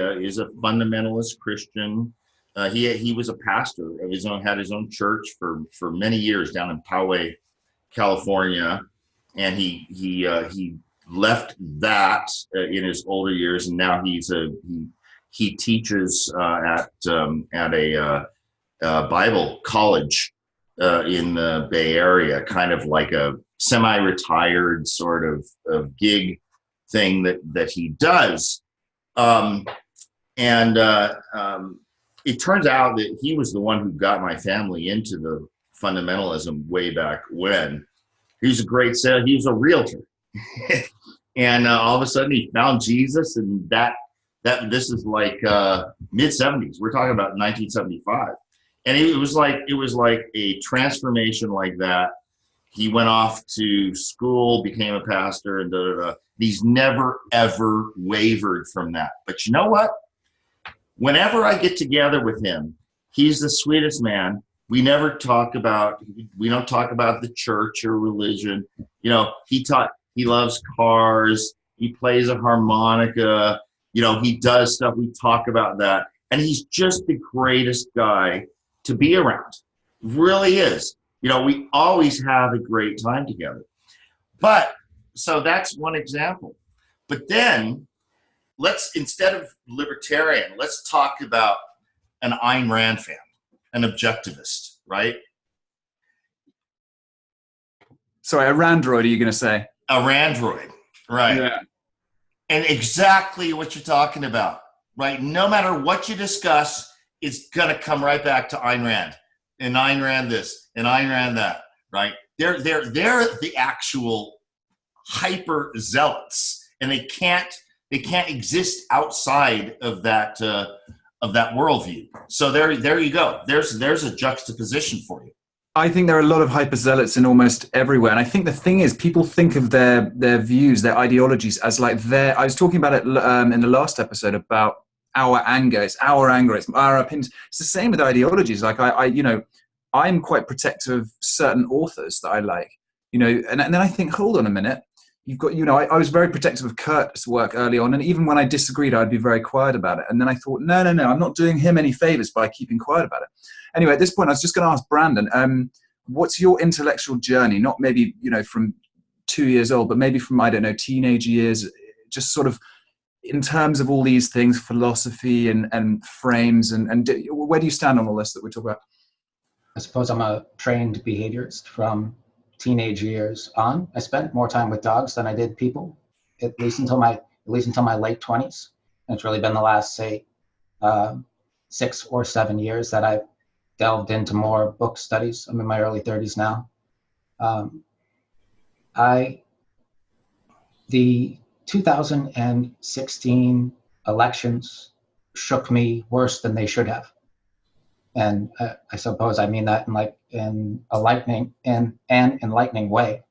fundamentalist Christian. He was a pastor of his own, had his own church for many years down in Poway, California, and he left that in his older years, and now he teaches at a Bible college in the Bay Area, kind of like a semi-retired sort of gig thing that he does. It turns out that he was the one who got my family into the fundamentalism way back when. He's a great seller. He was a realtor. And all of a sudden he found Jesus, and that this is like mid-70s. We're talking about 1975. And it was like a transformation like that. He went off to school, became a pastor, and he's never, ever wavered from that. But you know what? Whenever I get together with him, he's the sweetest man. We don't talk about the church or religion. You know, he loves cars. He plays a harmonica. You know, he does stuff. We talk about that. And he's just the greatest guy to be around. Really is. You know, we always have a great time together. But, so that's one example. But then, instead of libertarian, let's talk about an Ayn Rand fan, an objectivist, right? Sorry, a Randroid, are you going to say? A Randroid, right. Yeah. And exactly what you're talking about, right? No matter what you discuss, it's going to come right back to Ayn Rand. And Ayn Rand this, and Ayn Rand that, right? They're the actual hyper zealots, and they can't exist outside of that worldview. So there you go. There's a juxtaposition for you. I think there are a lot of hyper zealots in almost everywhere, and I think the thing is, people think of their views, their ideologies as like their. I was talking about it in the last episode about our anger. It's our anger. It's our opinions. It's the same with ideologies. Like I'm quite protective of certain authors that I like, you know, and then I think, hold on a minute. You've got, you know, I was very protective of Kurt's work early on, and even when I disagreed, I'd be very quiet about it. And then I thought, no, I'm not doing him any favors by keeping quiet about it. Anyway, at this point, I was just going to ask Brandon, what's your intellectual journey? Not maybe, you know, from 2 years old, but maybe from, I don't know, teenage years, just sort of in terms of all these things, philosophy and frames, and where do you stand on all this that we talk about? I suppose I'm a trained behaviorist from teenage years on. I spent more time with dogs than I did people, at least until my late 20s. And it's really been the last, say, 6 or 7 years that I've delved into more book studies. I'm in my early 30s now. The 2016 elections shook me worse than they should have. And I suppose I mean that in an enlightening way.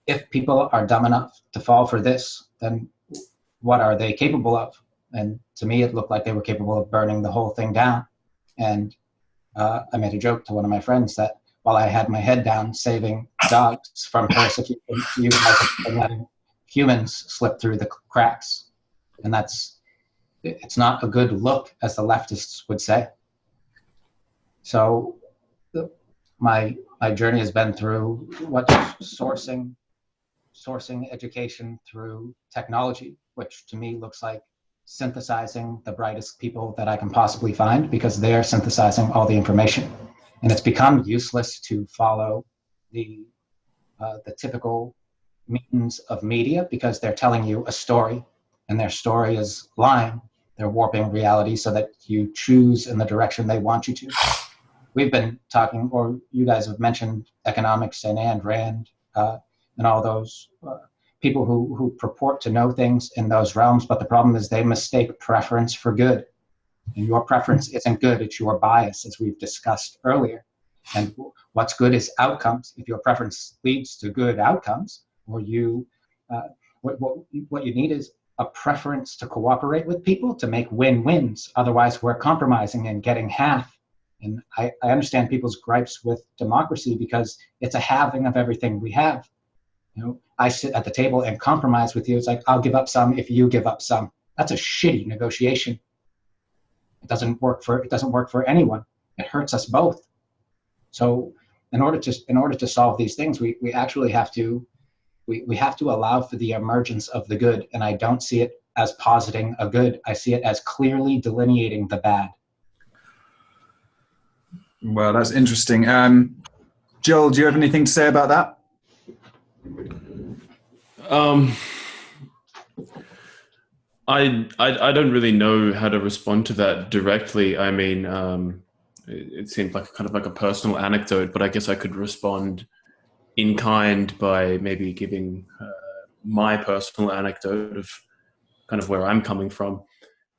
If people are dumb enough to fall for this, then what are they capable of? And to me, it looked like they were capable of burning the whole thing down. And I made a joke to one of my friends that while I had my head down saving dogs from persecution, you guys are letting humans slip through the cracks. And it's not a good look, as the leftists would say. So my journey has been through sourcing education through technology, which to me looks like synthesizing the brightest people that I can possibly find, because they're synthesizing all the information. And it's become useless to follow the typical means of media, because they're telling you a story, and their story is lying. They're warping reality so that you choose in the direction they want you to. We've been talking, or you guys have mentioned economics and Ayn Rand and all those people who purport to know things in those realms, but the problem is they mistake preference for good. And your preference isn't good, it's your bias, as we've discussed earlier. And what's good is outcomes. If your preference leads to good outcomes, or what you need is a preference to cooperate with people to make win-wins. Otherwise, we're compromising and getting half. And I understand people's gripes with democracy because it's a halving of everything we have. I sit at the table and compromise with you. It's like, I'll give up some if you give up some. That's a shitty negotiation. It doesn't work for anyone. It hurts us both. So in order to solve these things, we actually have to allow for the emergence of the good. And I don't see it as positing a good. I see it as clearly delineating the bad. Well, that's interesting. Joel, do you have anything to say about that? I don't really know how to respond to that directly. I mean, it seemed like kind of like a personal anecdote, but I guess I could respond in kind by maybe giving my personal anecdote of kind of where I'm coming from.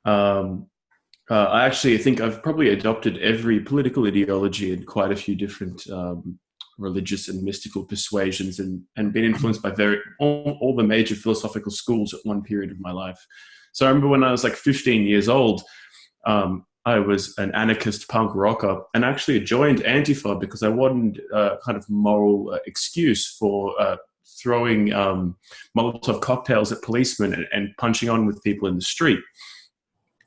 I actually think I've probably adopted every political ideology in quite a few different religious and mystical persuasions, and been influenced by all the major philosophical schools at one period of my life. So I remember when I was like 15 years old, I was an anarchist punk rocker and actually joined Antifa because I wanted a kind of moral excuse for throwing Molotov cocktails at policemen and punching on with people in the street.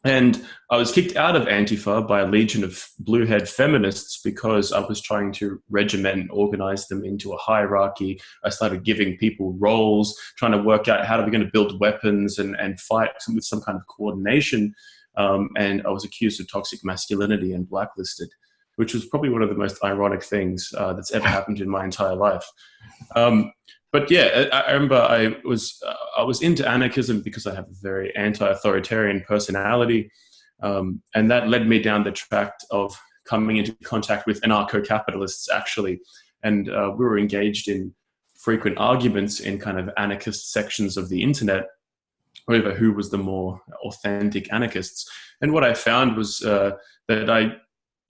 And I was kicked out of Antifa by a legion of blue-haired feminists because I was trying to regiment and organize them into a hierarchy. I started giving people roles, trying to work out how are we going to build weapons and fight with some kind of coordination. And I was accused of toxic masculinity and blacklisted, which was probably one of the most ironic things that's ever happened in my entire life. But yeah, I remember I was into anarchism because I have a very anti-authoritarian personality, and that led me down the track of coming into contact with anarcho-capitalists, actually. And we were engaged in frequent arguments in kind of anarchist sections of the internet over who was the more authentic anarchists. And what I found was that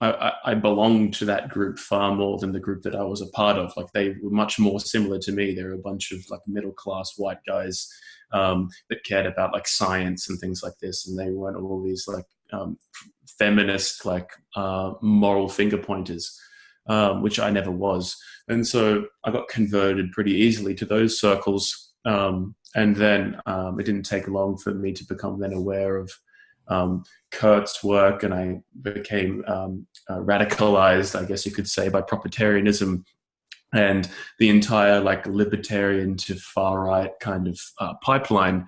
I belonged to that group far more than the group that I was a part of. Like, they were much more similar to me. They were a bunch of like middle-class white guys that cared about like science and things like this. And they weren't all these like feminist, like moral finger pointers, which I never was. And so I got converted pretty easily to those circles. And then it didn't take long for me to become then aware of Kurt's work, and I became radicalized, I guess you could say, by Propertarianism and the entire like libertarian to far right kind of pipeline.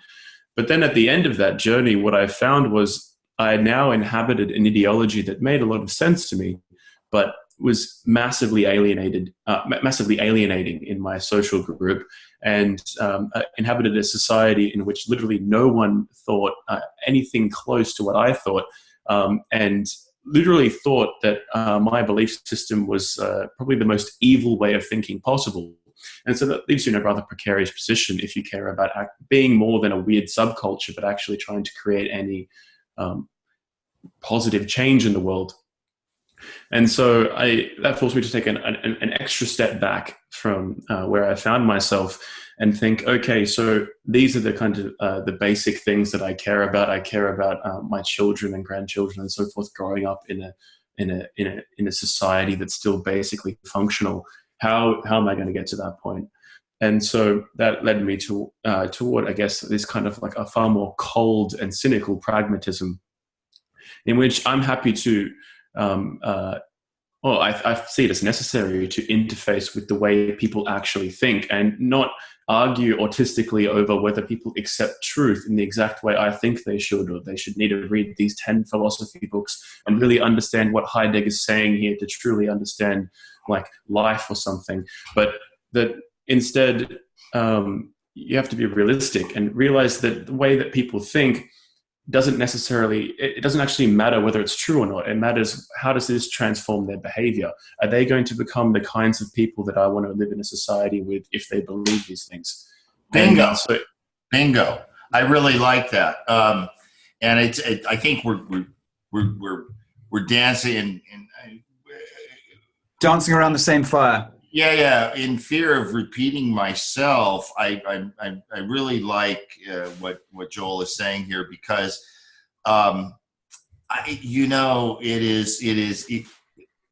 But then at the end of that journey, what I found was I now inhabited an ideology that made a lot of sense to me, but was massively alienating in my social group, and inhabited a society in which literally no one thought anything close to what I thought, and literally thought that my belief system was probably the most evil way of thinking possible. And so that leaves you in a rather precarious position if you care about being more than a weird subculture, but actually trying to create any positive change in the world. And so that forced me to take an extra step back from where I found myself and think, okay, so these are the kind of the basic things that I care about. I care about my children and grandchildren and so forth growing up in a society that's still basically functional. How am I going to get to that point? And so that led me toward, I guess, this kind of like a far more cold and cynical pragmatism, in which I'm happy to. I see it as necessary to interface with the way people actually think and not argue autistically over whether people accept truth in the exact way I think they should, or they should need to read these 10 philosophy books and really understand what Heidegger is saying here to truly understand like life or something. But that instead, you have to be realistic and realize that the way that people think doesn't actually matter whether it's true or not. It matters, how does this transform their behavior? Are they going to become the kinds of people that I want to live in a society with if they believe these things? Bingo. Bingo. I really like that. And I think we're dancing and dancing around the same fire. Yeah. In fear of repeating myself, I really like what Joel is saying here, because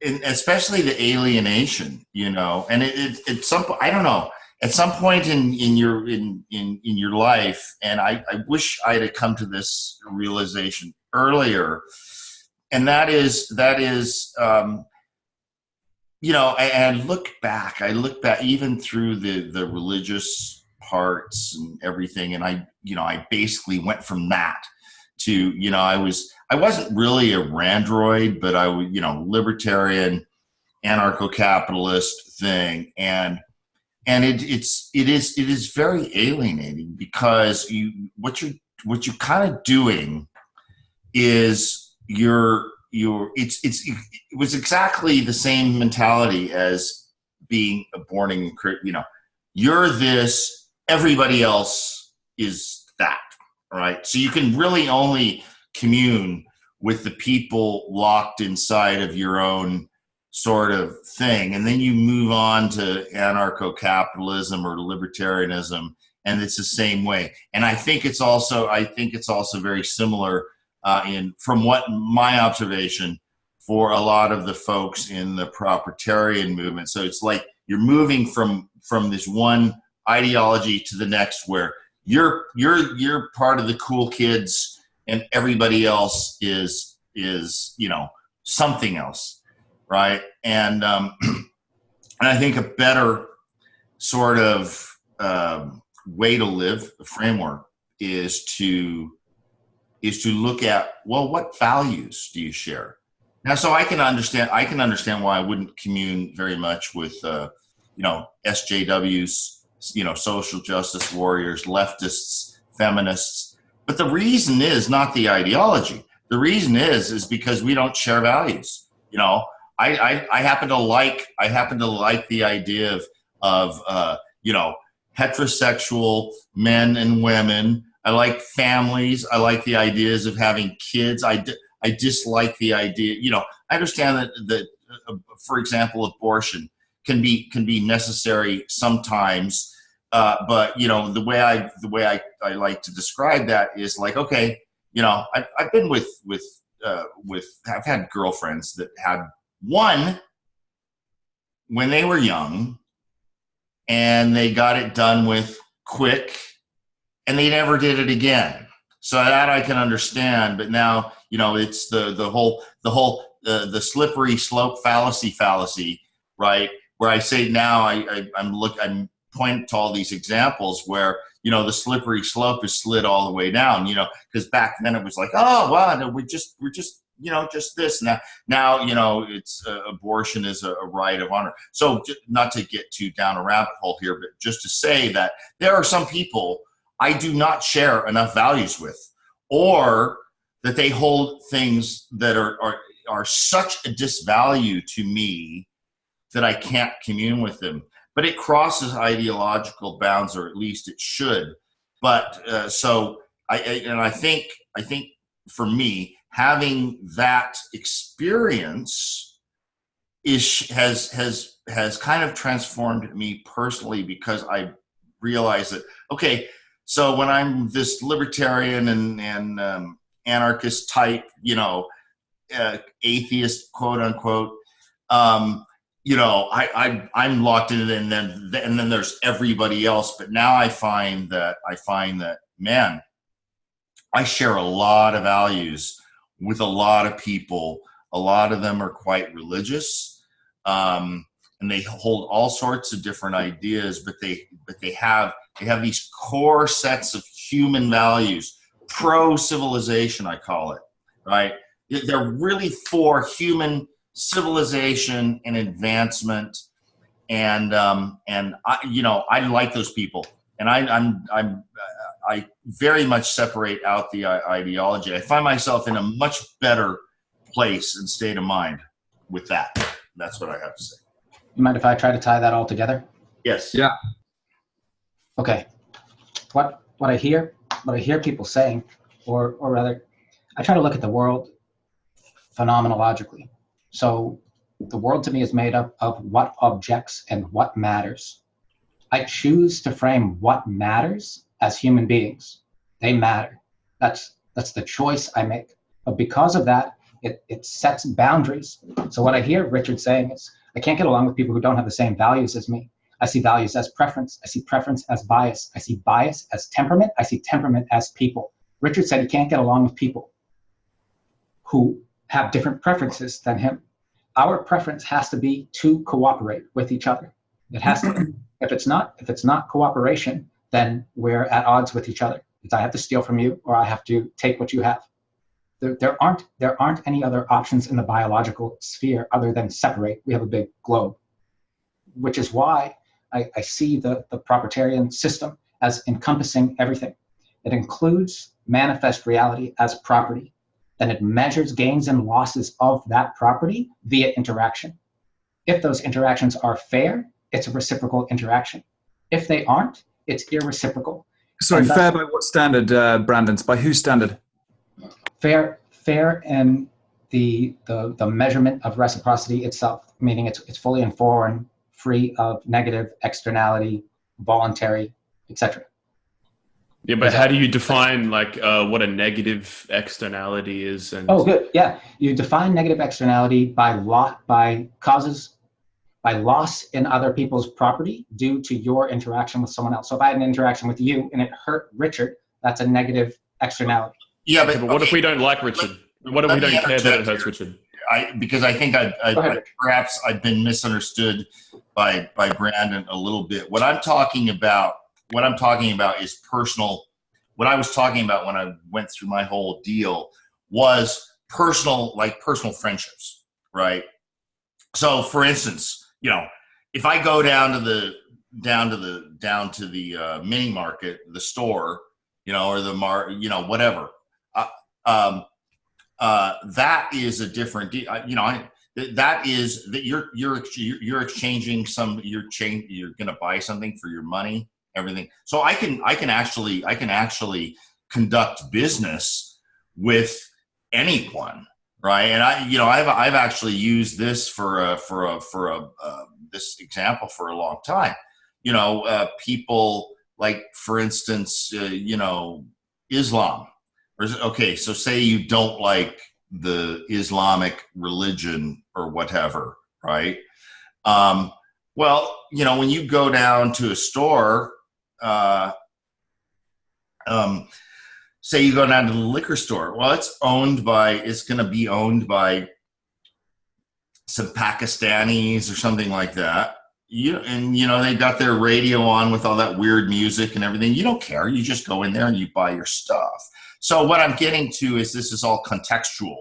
and especially the alienation, and at some point, I don't know, at some point in your life, and I wish I'd have come to this realization earlier, and that is I look back even through the religious parts and everything, and I basically went from that to, I wasn't really a randroid, but I was, libertarian, anarcho-capitalist thing. And it is very alienating, because what you're kind of doing is it was exactly the same mentality as being a born, you're this, everybody else is that. Right. So you can really only commune with the people locked inside of your own sort of thing. And then you move on to anarcho-capitalism or libertarianism, and it's the same way. And I think it's also very similar from what my observation for a lot of the folks in the Propertarian movement. So it's like you're moving from this one ideology to the next, where you're part of the cool kids, and everybody else is something else, right? And I think a better sort of way to live, the framework, is to look at, well, what values do you share? Now, so I can understand why I wouldn't commune very much with SJWs, social justice warriors, leftists, feminists. But the reason is not the ideology. The reason is because we don't share values. I happen to like the idea of heterosexual men and women. I like families. I like the ideas of having kids. I dislike the idea. I understand that for example, abortion can be necessary sometimes. But the way I like to describe that is like, okay, I've been I've had girlfriends that had one when they were young, and they got it done with quick, and they never did it again. So that I can understand. But now, it's the whole slippery slope fallacy, right? Where I say now I'm pointing to all these examples where, the slippery slope is slid all the way down, because back then it was like, oh, wow, no, we're just just this. Now, it's abortion is a right of honor. So not to get too down a rabbit hole here, but just to say that there are some people I do not share enough values with, or that they hold things that are such a disvalue to me that I can't commune with them. But it crosses ideological bounds, or at least it should. But so I think for me, having that experience has kind of transformed me personally, because I realize that, okay, so when I'm this libertarian and anarchist type, atheist, quote unquote, I'm locked in it, and then there's everybody else. But now I find that man, I share a lot of values with a lot of people. A lot of them are quite religious, and they hold all sorts of different ideas. But they have these core sets of human values, pro-civilization, I call it, right? They're really for human civilization and advancement, and I like those people, and I very much separate out the ideology. I find myself in a much better place and state of mind with that. That's what I have to say. You mind if I try to tie that all together? Yes. Yeah. Okay. What I hear people saying, or rather, I try to look at the world phenomenologically. So the world to me is made up of what objects and what matters. I choose to frame what matters as human beings. They matter. That's the choice I make. But because of that, it sets boundaries. So what I hear Richard saying is, I can't get along with people who don't have the same values as me. I see values as preference. I see preference as bias. I see bias as temperament. I see temperament as people. Richard said he can't get along with people who have different preferences than him. Our preference has to be to cooperate with each other. It has to. If it's not cooperation, then we're at odds with each other. It's I have to steal from you, or I have to take what you have. There aren't any other options in the biological sphere other than separate. We have a big globe, which is why I see the Propertarian system as encompassing everything. It includes manifest reality as property. Then it measures gains and losses of that property via interaction. If those interactions are fair, it's a reciprocal interaction. If they aren't, it's irreciprocal. Sorry, fair by what standard, Brandon? By whose standard? Fair in the measurement of reciprocity itself, meaning it's fully informed, free of negative externality, voluntary, etc. Yeah, but how do you define what a negative externality is? And oh, good. Yeah, you define negative externality by loss in other people's property due to your interaction with someone else. So if I had an interaction with you and it hurt Richard, that's a negative externality. Yeah, but what if we don't like Richard? What if we don't care that it hurts Richard? Because I think perhaps I've been misunderstood by Brandon a little bit. What I'm talking about is personal. What I was talking about when I went through my whole deal was personal friendships, right? So, for instance, if I go down to the mini market, the store, or the whatever, that is a different deal. That is that you're exchanging you're going to buy something for your money, everything. So I can actually conduct business with anyone. Right, and I've actually used this for this example for a long time. People like, for instance, Islam. Okay, so say you don't like the Islamic religion or whatever, right? Well, when you go down to a store, say you go down to the liquor store. Well, it's going to be owned by some Pakistanis or something like that. They got their radio on with all that weird music and everything. You don't care. You just go in there and you buy your stuff. So what I'm getting to is this is all contextual,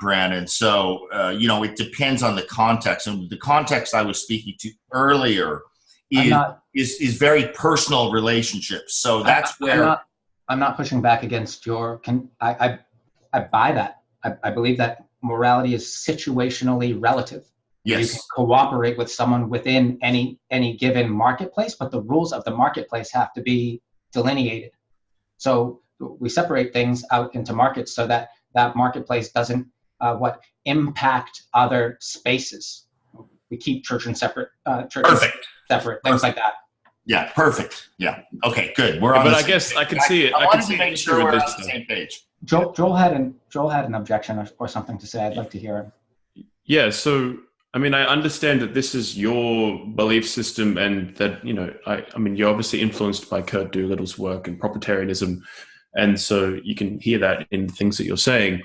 Brandon. So, it depends on the context. And the context I was speaking to earlier is very personal relationships. So that's I'm not pushing back against I buy that. I believe that morality is situationally relative. Yes. You can cooperate with someone within any given marketplace, but the rules of the marketplace have to be delineated. So we separate things out into markets so that marketplace doesn't impact other spaces. We keep church and separate, separate, things like that. Yeah, perfect. Yeah. Okay, good. We're on. But I guess I can see it. I can see make sure we're on the same page. Joel had an objection or something to say. I'd like to hear him. Yeah. So, I understand that this is your belief system, and that you're obviously influenced by Kurt Doolittle's work and propertarianism, and so you can hear that in the things that you're saying.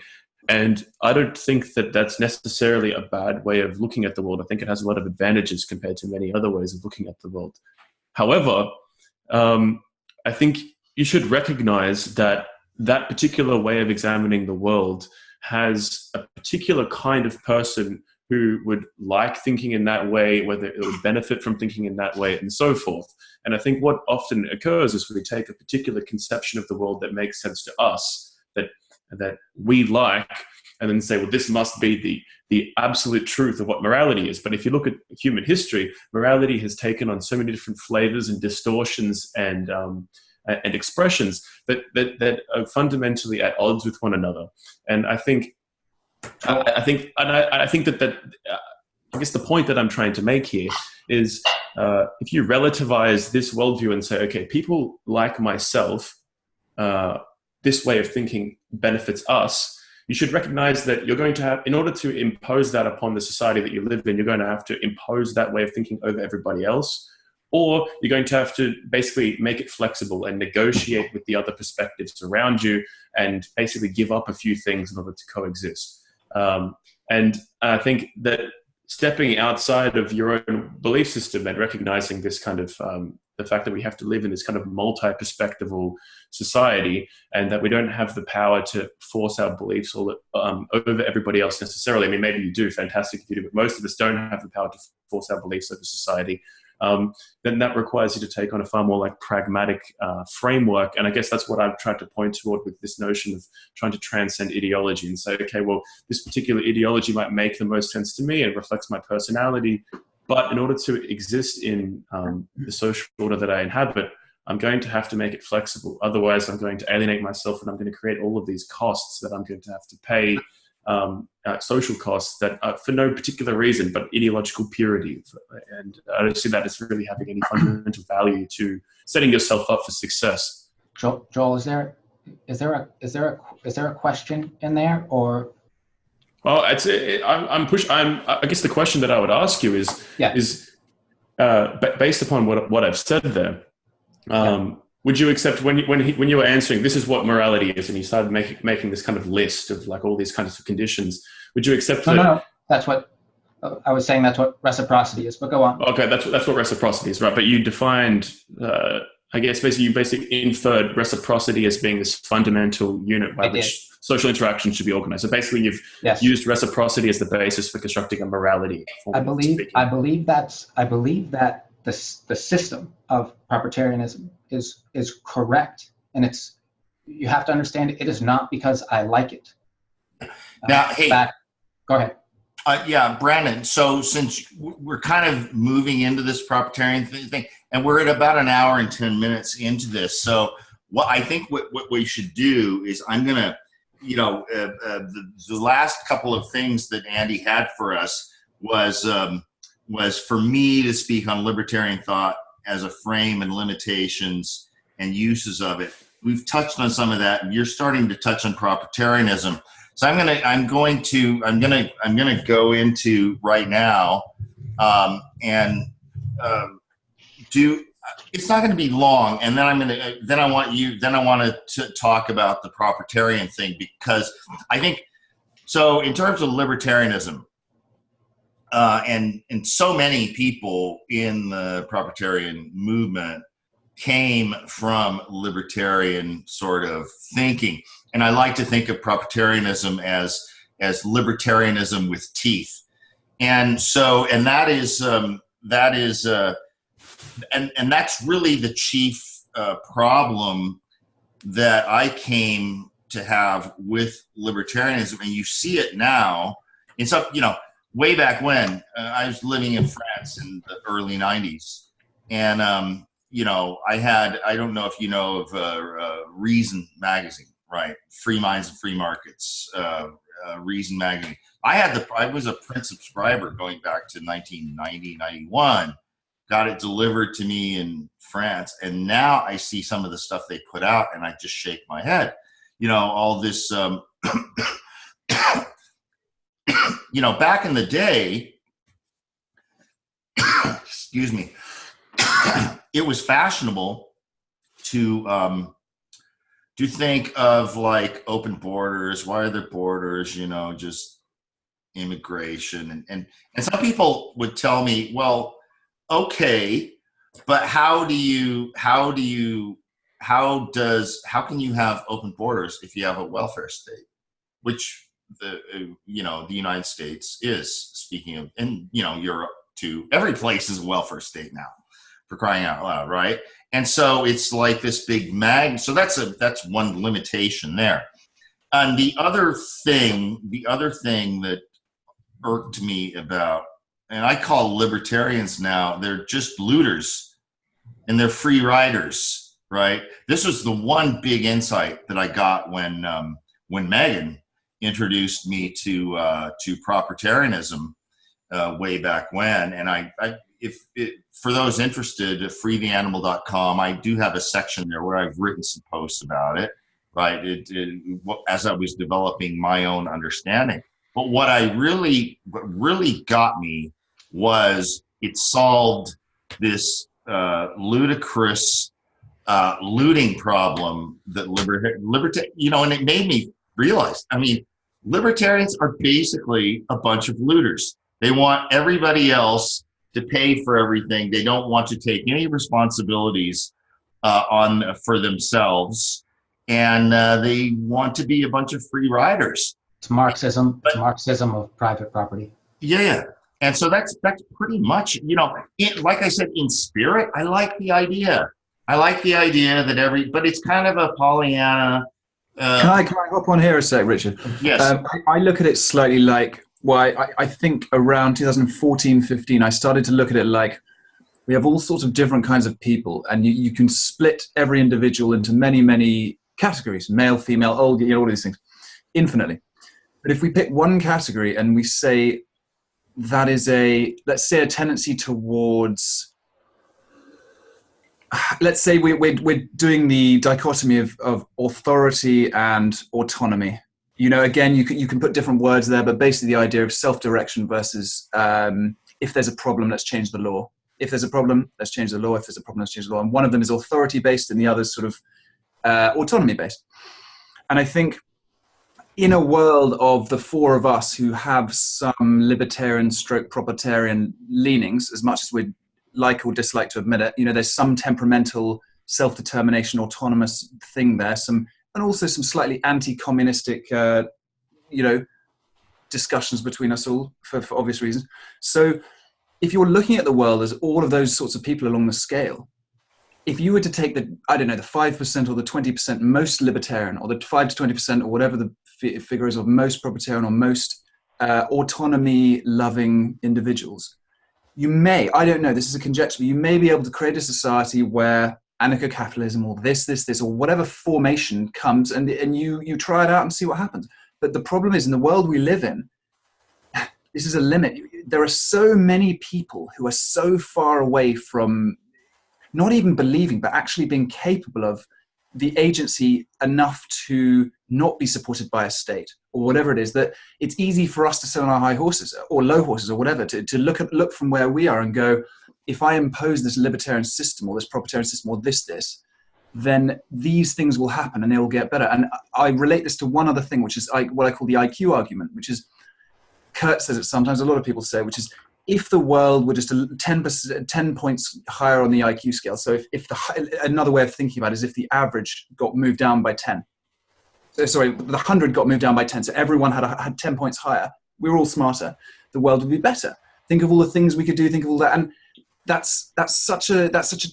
And I don't think that that's necessarily a bad way of looking at the world. I think it has a lot of advantages compared to many other ways of looking at the world. However, I think you should recognize that particular way of examining the world has a particular kind of person who would like thinking in that way, whether it would benefit from thinking in that way, and so forth. And I think what often occurs is we take a particular conception of the world that makes sense to us, that we like, and then say, well, this must be the absolute truth of what morality is. But if you look at human history, morality has taken on so many different flavors and distortions and expressions that are fundamentally at odds with one another. And I think I think, and I think that I guess the point that I'm trying to make here is if you relativize this worldview and say, okay, people like myself, this way of thinking benefits us, you should recognize that you're going to have, in order to impose that upon the society that you live in, you're going to have to impose that way of thinking over everybody else, or you're going to have to basically make it flexible and negotiate with the other perspectives around you and basically give up a few things in order to coexist. And I think that stepping outside of your own belief system and recognizing this kind of the fact that we have to live in this kind of multi-perspectival society, and that we don't have the power to force our beliefs all over everybody else necessarily. I mean, maybe you do, fantastic if you do, but most of us don't have the power to force our beliefs over society. Then that requires you to take on a far more like pragmatic framework. And I guess that's what I've tried to point toward with this notion of trying to transcend ideology and say, okay, well, this particular ideology might make the most sense to me and reflects my personality. But in order to exist in the social order that I inhabit, I'm going to have to make it flexible. Otherwise, I'm going to alienate myself and I'm going to create all of these costs that I'm going to have to pay, social costs that are for no particular reason, but ideological purity. And I don't see that as really having any fundamental value to setting yourself up for success. Joel, is there a question in there, or? Well, I guess the question that I would ask you is based upon what I've said there. Would you accept when you were answering, this is what morality is, and you started making this kind of list of like all these kinds of conditions? Would you accept that? No. That's what I was saying. That's what reciprocity is. But go on. Okay, that's what reciprocity is, right? But you defined, I guess, basically you inferred reciprocity as being this fundamental unit by which social interaction should be organized. So basically, you've used reciprocity as the basis for constructing a morality. I believe that the system of propertarianism is correct, and you have to understand it is not because I like it. Now, hey, go ahead. Yeah, Brandon. So since we're kind of moving into this propertarian thing, and we're at about an hour and 10 minutes into this, so I think what we should do is I'm gonna, the last couple of things that Andy had for us was for me to speak on libertarian thought as a frame and limitations and uses of it. We've touched on some of that, and you're starting to touch on propertarianism. So I'm gonna go into right now, and do. It's not going to be long, and then I want to talk about the propertarian thing, because I think so in terms of libertarianism. And so many people in the propertarian movement came from libertarian sort of thinking. And I like to think of propertarianism as libertarianism with teeth. And so, and that's really the chief problem that I came to have with libertarianism. And you see it now. It's up, way back when I was living in France in the early 90s. And, I don't know if you know of Reason magazine, right? Free Minds and Free Markets, Reason magazine. I was a print subscriber going back to 1990, 91. Got it delivered to me in France. And now I see some of the stuff they put out and I just shake my head. All this, back in the day, excuse me, it was fashionable to think of like open borders. Why are there borders? Just immigration. And some people would tell me, well, okay, but how can you have open borders if you have a welfare state, which the United States is, speaking of, and Europe too. Every place is a welfare state now, for crying out loud, right? And so it's like this big so that's one limitation there. And the other thing that irked me about, and I call libertarians now, they're just looters and they're free riders, right? This was the one big insight that I got when Megan introduced me to Propertarianism way back when. And for those interested, freetheanimal.com, I do have a section there where I've written some posts about it, right? As I was developing my own understanding. But what really got me was it solved this ludicrous looting problem that and it made me realize, I mean, libertarians are basically a bunch of looters. They want everybody else to pay for everything. They don't want to take any responsibilities for themselves, and they want to be a bunch of free riders. It's Marxism. It's Marxism of private property. Yeah. And so that's pretty much, like I said, in spirit, I like the idea. I like the idea that but it's kind of a Pollyanna. Can I hop on here a sec, Richard? Yes. I look at it slightly like, I think around 2014, 15, I started to look at it like we have all sorts of different kinds of people, and you can split every individual into many, many categories, male, female, old, all these things, infinitely. But if we pick one category and we say that is let's say a tendency towards, let's say we're doing the dichotomy of authority and autonomy. Again, you can put different words there, but basically the idea of self-direction versus if there's a problem, let's change the law. If there's a problem, let's change the law. If there's a problem, let's change the law. And one of them is authority-based and the other is sort of autonomy-based. And I think in a world of the four of us who have some libertarian stroke propertarian leanings, as much as we'd like or dislike to admit it, there's some temperamental self-determination, autonomous thing there, and also some slightly anti-communistic, discussions between us all for obvious reasons. So if you're looking at the world as all of those sorts of people along the scale, if you were to take the 5% or the 20% most libertarian, or the 5 to 20% or whatever the figure is of most propertarian or most autonomy-loving individuals, you may, I don't know, this is a conjecture, but you may be able to create a society where anarcho-capitalism or this, or whatever formation comes, and you try it out and see what happens. But the problem is, in the world we live in, this is a limit. There are so many people who are so far away from not even believing, but actually being capable of the agency enough to not be supported by a state or whatever it is, that it's easy for us to sit on our high horses or low horses or whatever, to look from where we are and go, if I impose this libertarian system or this propertarian system or this, then these things will happen and they will get better. And I relate this to one other thing, which is what I call the IQ argument, which is, Kurt says it sometimes, a lot of people say, which is, if the world were just 10 points higher on the IQ scale, so another way of thinking about it is if the average got moved down by 10, the 100 got moved down by 10, so everyone had 10 points higher, we were all smarter, the world would be better. Think of all the things we could do, think of all that, and that's such a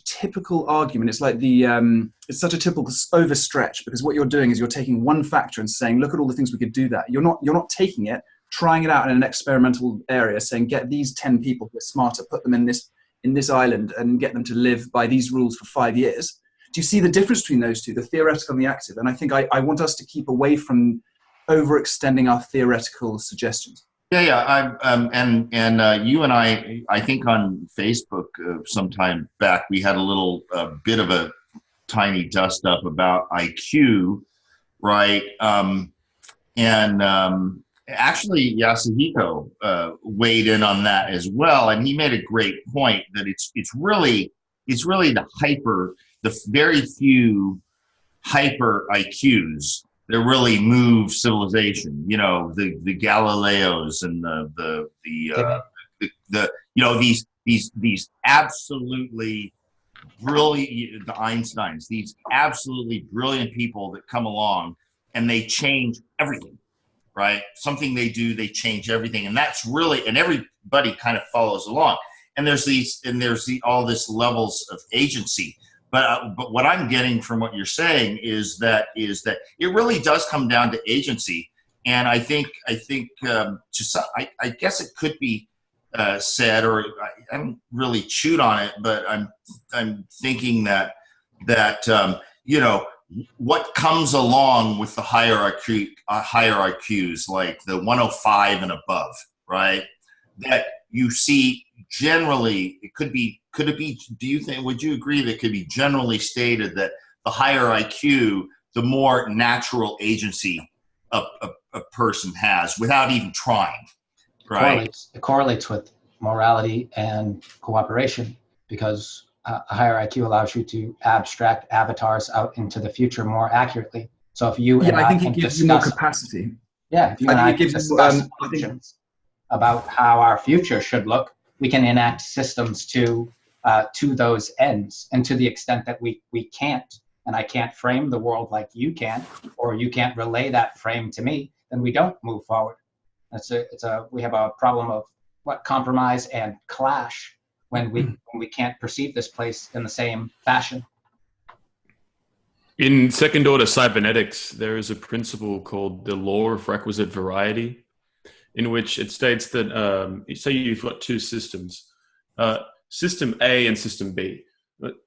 typical argument. It's like it's such a typical overstretch, because what you're doing is you're taking one factor and saying, look at all the things we could do that. You're not taking it, trying it out in an experimental area, saying, get these 10 people who are smarter, put them in this island and get them to live by these rules for 5 years. Do you see the difference between those two, the theoretical and the active? And I think I want us to keep away from overextending our theoretical suggestions. Yeah. And you and I think on Facebook sometime back, we had a little bit of a tiny dust up about IQ, right? Actually, Yasuhiko weighed in on that as well, and he made a great point that it's really the very few hyper IQs that really move civilization. The Galileos and these absolutely brilliant, the Einsteins, these absolutely brilliant people that come along and they change everything. Right? Something they do, they change everything. And that's really, and everybody kind of follows along. And there's all this levels of agency. But what I'm getting from what you're saying is that it really does come down to agency. And I think I guess it could be said, or I haven't really chewed on it, but I'm thinking that what comes along with the higher IQs, like the 105 and above, right? That you see generally, would you agree that it could be generally stated that the higher IQ, the more natural agency a person has without even trying, right? It correlates with morality and cooperation, because a higher IQ allows you to abstract avatars out into the future more accurately. So if you and I think can it gives discuss, you more capacity. Yeah, if you and I can discuss options about how our future should look, we can enact systems to those ends. And to the extent that we can't, and I can't frame the world like you can, or you can't relay that frame to me, then we don't move forward. We have a problem of compromise and clash when we can't perceive this place in the same fashion. In second order cybernetics, there is a principle called the law of requisite variety, in which it states that, say you've got two systems, system A and system B.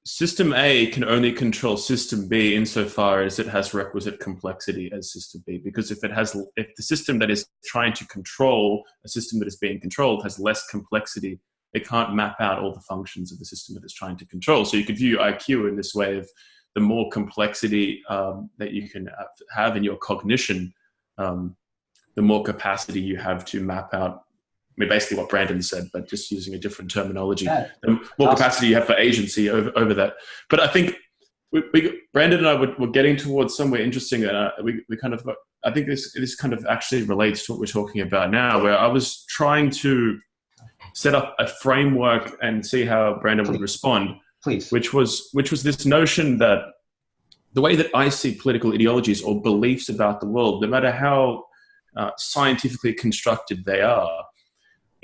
System A can only control system B insofar as it has requisite complexity as system B, because if the system that is trying to control a system that is being controlled has less complexity, it can't map out all the functions of the system that it's trying to control. So you could view IQ in this way of the more complexity that you can have in your cognition, the more capacity you have to map out, basically what Brandon said, but just using a different terminology. Yeah. The more capacity you have for agency over that. But I think Brandon and I were getting towards somewhere interesting, and we kind of, I think this kind of actually relates to what we're talking about now, where I was trying to set up a framework and see how Brandon would respond. Please. Which was this notion that the way that I see political ideologies or beliefs about the world, no matter how scientifically constructed they are,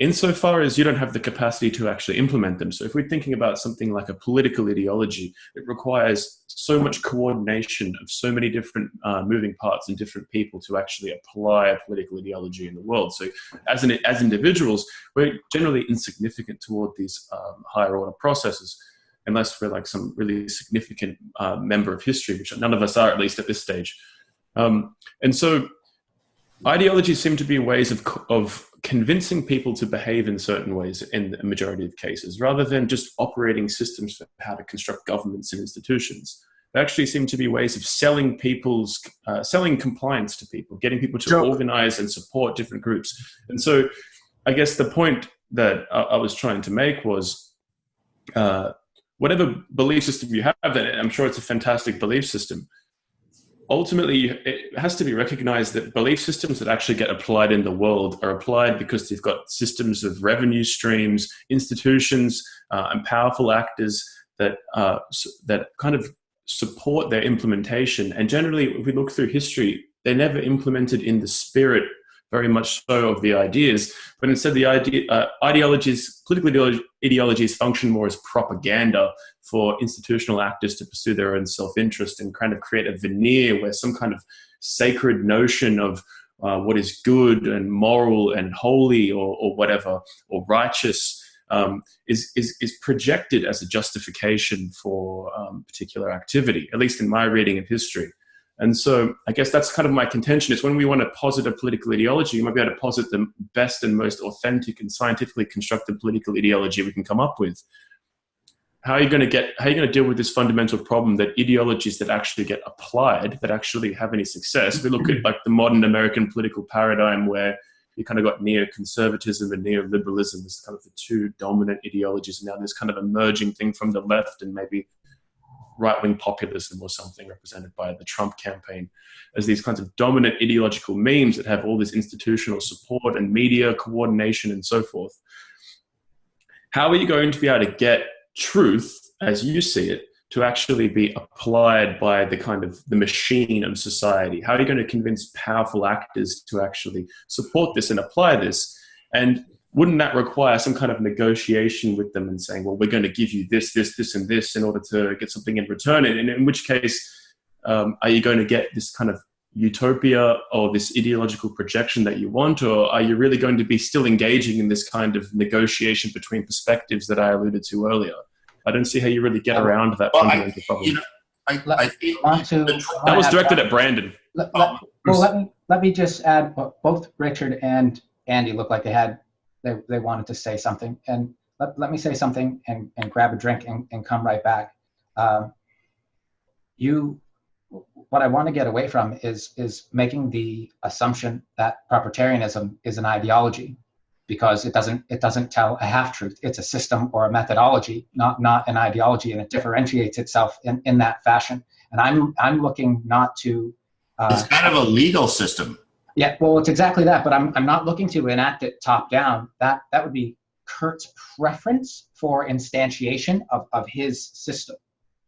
insofar as you don't have the capacity to actually implement them. So if we're thinking about something like a political ideology, it requires so much coordination of so many different moving parts and different people to actually apply a political ideology in the world. So as individuals, we're generally insignificant toward these higher order processes, unless we're like some really significant member of history, which none of us are, at least at this stage. And so ideologies seem to be ways of convincing people to behave in certain ways in a majority of cases, rather than just operating systems for how to construct governments and institutions. They actually seem to be ways of selling compliance to people, getting people to organize and support different groups. And so I guess the point that I was trying to make was, whatever belief system you have, and I'm sure it's a fantastic belief system, ultimately it has to be recognized that belief systems that actually get applied in the world are applied because they've got systems of revenue streams, institutions, and powerful actors that kind of support their implementation. And generally, if we look through history, they're never implemented in the spirit very much so of the ideas, but instead the political ideologies function more as propaganda for institutional actors to pursue their own self-interest and kind of create a veneer where some kind of sacred notion of what is good and moral and holy or whatever, or righteous, is projected as a justification for particular activity, at least in my reading of history. And so I guess that's kind of my contention, is when we want to posit a political ideology, you might be able to posit the best and most authentic and scientifically constructed political ideology we can come up with. How are you going to deal with this fundamental problem that ideologies that actually get applied, that actually have any success? If we look at like the modern American political paradigm, where you kind of got neoconservatism and neoliberalism as kind of the two dominant ideologies, and now there's kind of emerging thing from the left and maybe right-wing populism or something, represented by the Trump campaign, as these kinds of dominant ideological memes that have all this institutional support and media coordination and so forth. How are you going to be able to get truth, as you see it, to actually be applied by the kind of the machine of society? How are you going to convince powerful actors to actually support this and apply this? And wouldn't that require some kind of negotiation with them and saying, well, we're going to give you this, this, this, and this in order to get something in return? And in which case, are you going to get this kind of utopia or this ideological projection that you want? Or are you really going to be still engaging in this kind of negotiation between perspectives that I alluded to earlier? I don't see how you really get around that fundamental problem. I think that was directed at Brandon. Let me just add, both Richard and Andy look like they wanted to say something, and let me say something and grab a drink and come right back. What I want to get away from is making the assumption that Propertarianism is an ideology, because it doesn't tell a half-truth. It's a system or a methodology, not an ideology, and it differentiates itself in that fashion. And I'm looking not to. It's kind of a legal system. Yeah, well, it's exactly that. But I'm not looking to enact it top down. That would be Kurt's preference for instantiation of his system.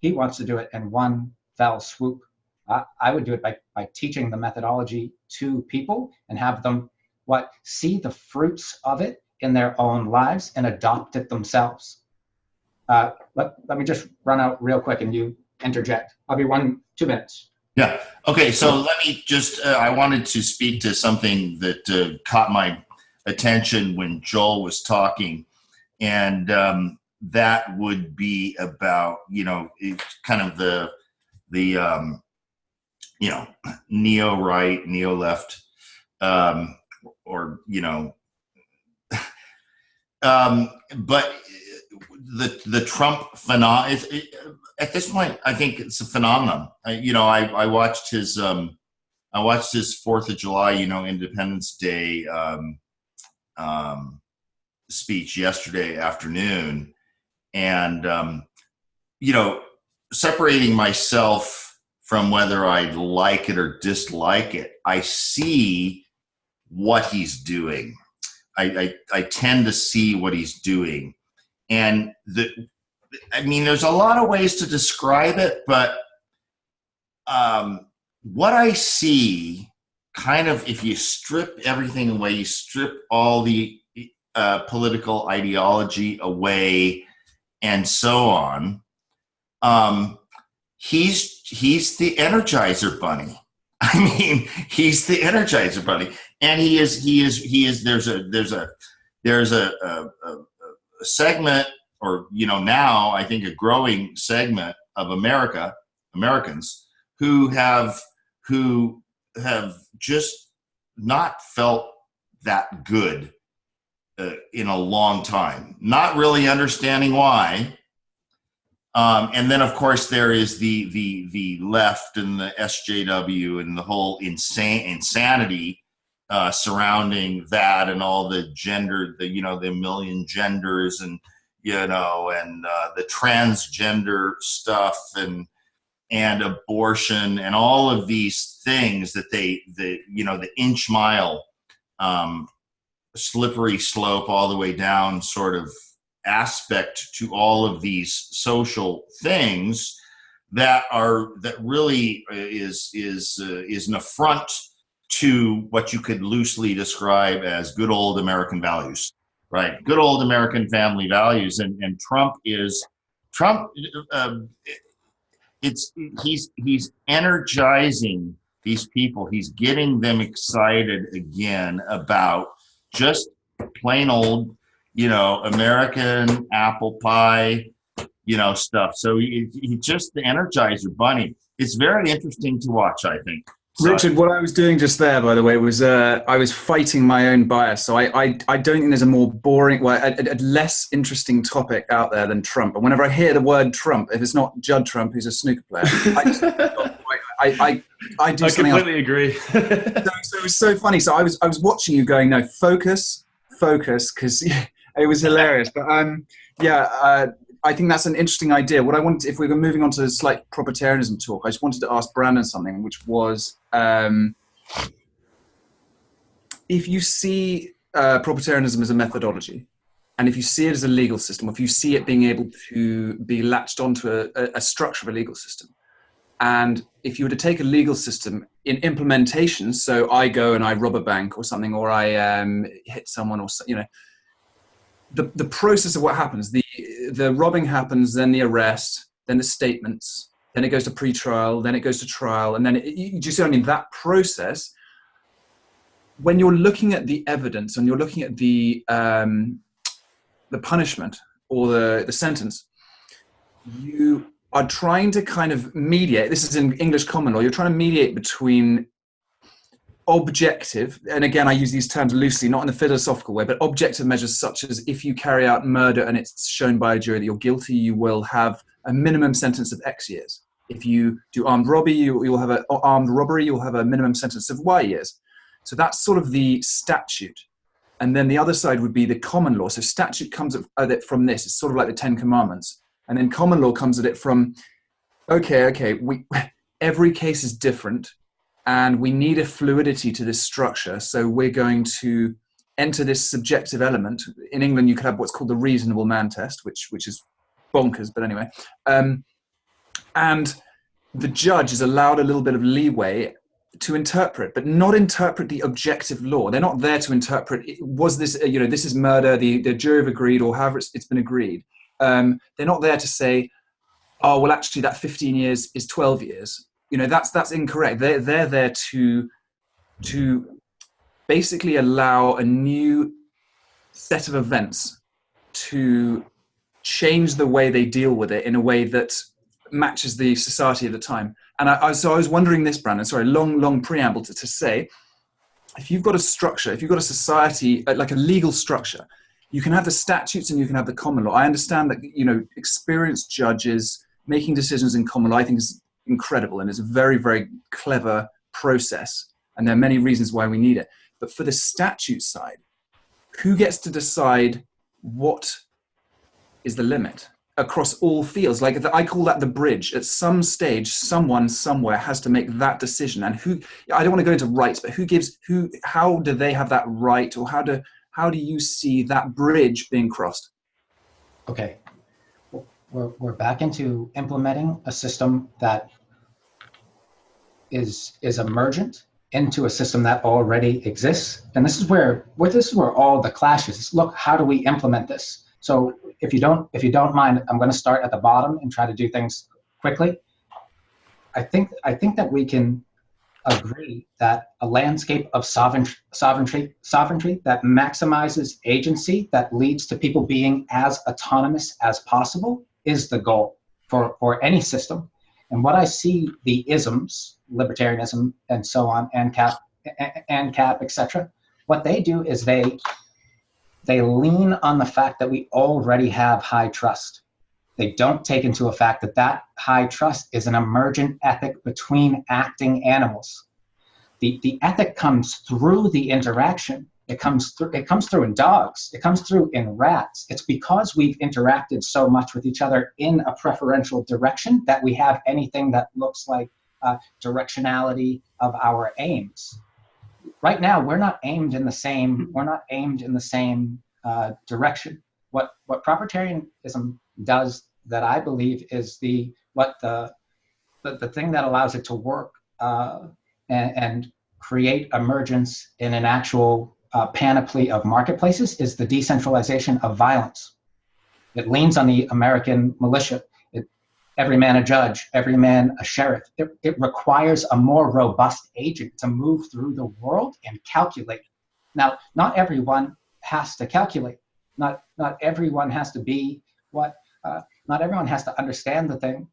He wants to do it in one fell swoop. I would do it by teaching the methodology to people and have them see the fruits of it in their own lives and adopt it themselves. Let me just run out real quick and you interject. I'll be 2 minutes. Yeah. Okay. So let me just, I wanted to speak to something that caught my attention when Joel was talking. And that would be about, kind of the neo-right, neo-left, but the Trump phenomenon, at this point, I think it's a phenomenon. I watched his 4th of July, Independence Day speech yesterday afternoon, and separating myself from whether I like it or dislike it, I see what he's doing. I tend to see what he's doing. And there's a lot of ways to describe it, but what I see, kind of, if you strip everything away, you strip all the political ideology away and so on, he's the Energizer Bunny. I mean, he's the Energizer Bunny, and he is. There's a segment, or now I think a growing segment of Americans who have just not felt that good in a long time, not really understanding why. And then, of course, there is the left and the SJW and the whole insanity surrounding that, and all the gender, the million genders, and the transgender stuff, and abortion, and all of these things that the inch mile slippery slope all the way down sort of aspect to all of these social things that really is an affront to what you could loosely describe as good old American values, right? Good old American family values. And Trump, he's energizing these people. He's getting them excited again about just plain old, American apple pie, stuff. So he just the Energizer Bunny. It's very interesting to watch, I think. So, Richard, what I was doing just there, by the way, was I was fighting my own bias. So I don't think there's a more boring, a less interesting topic out there than Trump. And whenever I hear the word Trump, if it's not Judd Trump, who's a snooker player, I do something else. I completely agree. So it was so funny. So I was watching you going, no, focus, because it was hilarious. But I think that's an interesting idea. What I wanted, if we were moving on to slight Propertarianism talk, I just wanted to ask Brandon something, which was, if you see Propertarianism as a methodology, and if you see it as a legal system, or if you see it being able to be latched onto a structure of a legal system, and if you were to take a legal system in implementation, so I go and I rob a bank or something, or I hit someone, or the process of what happens, the robbing happens, then the arrest, then the statements, then it goes to pre-trial, then it goes to trial, and then you see, that process, when you're looking at the evidence and you're looking at the punishment or the sentence, you are trying to kind of mediate. This is in English common law. You're trying to mediate between objective, and again, I use these terms loosely, not in a philosophical way, but objective measures such as if you carry out murder and it's shown by a jury that you're guilty, you will have a minimum sentence of X years. If you do armed robbery, you'll have a minimum sentence of Y years. So that's sort of the statute. And then the other side would be the common law. So statute comes at it from this. It's sort of like the 10 Commandments. And then common law comes at it from, okay, every case is different and we need a fluidity to this structure. So we're going to enter this subjective element. In England, you could have what's called the reasonable man test, which is bonkers, but anyway. And the judge is allowed a little bit of leeway to interpret, but not interpret the objective law. They're not there to interpret, was this, this is murder, the jury have agreed, or however it's been agreed. They're not there to say, oh, well, actually that 15 years is 12 years. That's incorrect. They're there to basically allow a new set of events to change the way they deal with it in a way that matches the society of the time. And I was wondering this, Brandon, sorry, long preamble to say, if you've got a structure, if you've got a society, like a legal structure, you can have the statutes and you can have the common law. I understand that, experienced judges making decisions in common law, I think is incredible. And it's a very, very clever process. And there are many reasons why we need it. But for the statute side, who gets to decide what is the limit across all fields? Like I call that the bridge. At some stage, someone somewhere has to make that decision. And I don't want to go into rights, but how do they have that right? Or how do you see that bridge being crossed? Okay. We're back into implementing a system that is emergent into a system that already exists. And this is where all the clash is. Look, how do we implement this? So if you don't mind, I'm going to start at the bottom and try to do things quickly. I think that we can agree that a landscape of sovereignty that maximizes agency, that leads to people being as autonomous as possible, is the goal for any system. And what I see the isms, libertarianism and so on, ANCAP, etc., what they do is they lean on the fact that we already have high trust. They don't take into effect that high trust is an emergent ethic between acting animals. The ethic comes through the interaction. It comes through in dogs. It comes through in rats. It's because we've interacted so much with each other in a preferential direction that we have anything that looks like directionality of our aims. Right now, we're not aimed in the same direction. What Propertarianism does, that I believe, is the thing that allows it to work and create emergence in an actual panoply of marketplaces, is the decentralization of violence. It leans on the American militia. Every man a judge, every man a sheriff. It requires a more robust agent to move through the world and calculate. Now, not everyone has to calculate. Not everyone has to be not everyone has to understand the thing.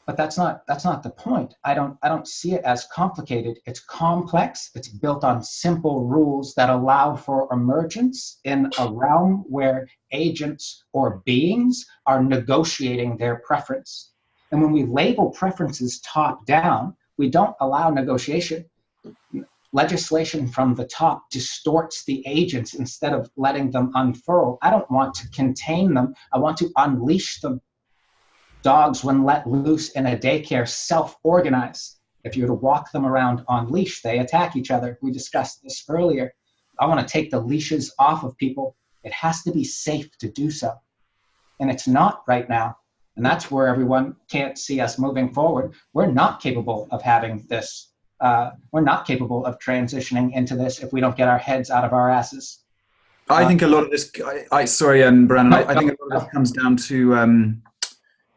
But that's not the point. I don't see it as complicated. It's complex. It's built on simple rules that allow for emergence in a realm where agents or beings are negotiating their preference. And when we label preferences top down, we don't allow negotiation. Legislation from the top distorts the agents instead of letting them unfurl. I don't want to contain them. I want to unleash them. Dogs, when let loose in a daycare, self-organize. If you were to walk them around on leash, they attack each other. We discussed this earlier. I want to take the leashes off of people. It has to be safe to do so. And it's not right now. And that's where everyone can't see us moving forward. We're not capable of having this. We're not capable of transitioning into this if we don't get our heads out of our asses. I think a lot of this, sorry, Brandon, I think a lot of this comes down to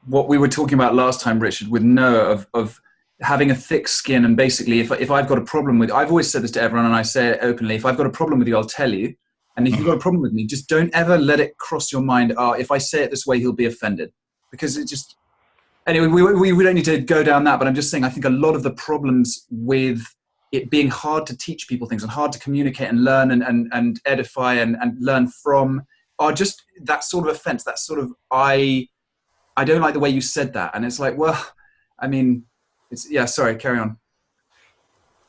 what we were talking about last time, Richard, with Noah, of having a thick skin. And basically, if I've got a problem with, I've always said this to everyone and I say it openly, if I've got a problem with you, I'll tell you. And if you've got a problem with me, just don't ever let it cross your mind, if I say it this way, he'll be offended. Because Anyway, we don't need to go down that, but I'm just saying I think a lot of the problems with it being hard to teach people things and hard to communicate and learn and edify and learn from are just that sort of offense, that sort of, I don't like the way you said that. And it's like, well, I mean, yeah, sorry, carry on.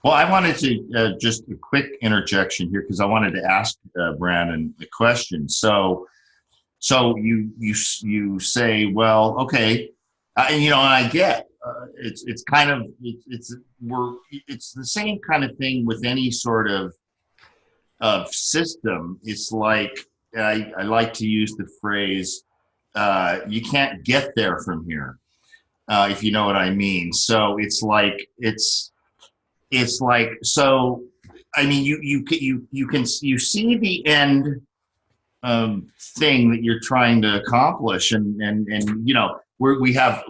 Well, I wanted to just a quick interjection here because I wanted to ask Brandon the question. So you say, well, okay, and you know, and I get it's kind of it's the same kind of thing with any sort of system. It's like I like to use the phrase, you can't get there from here, if you know what I mean. So it's like so. I mean, you see the end thing that you're trying to accomplish, and you know, we have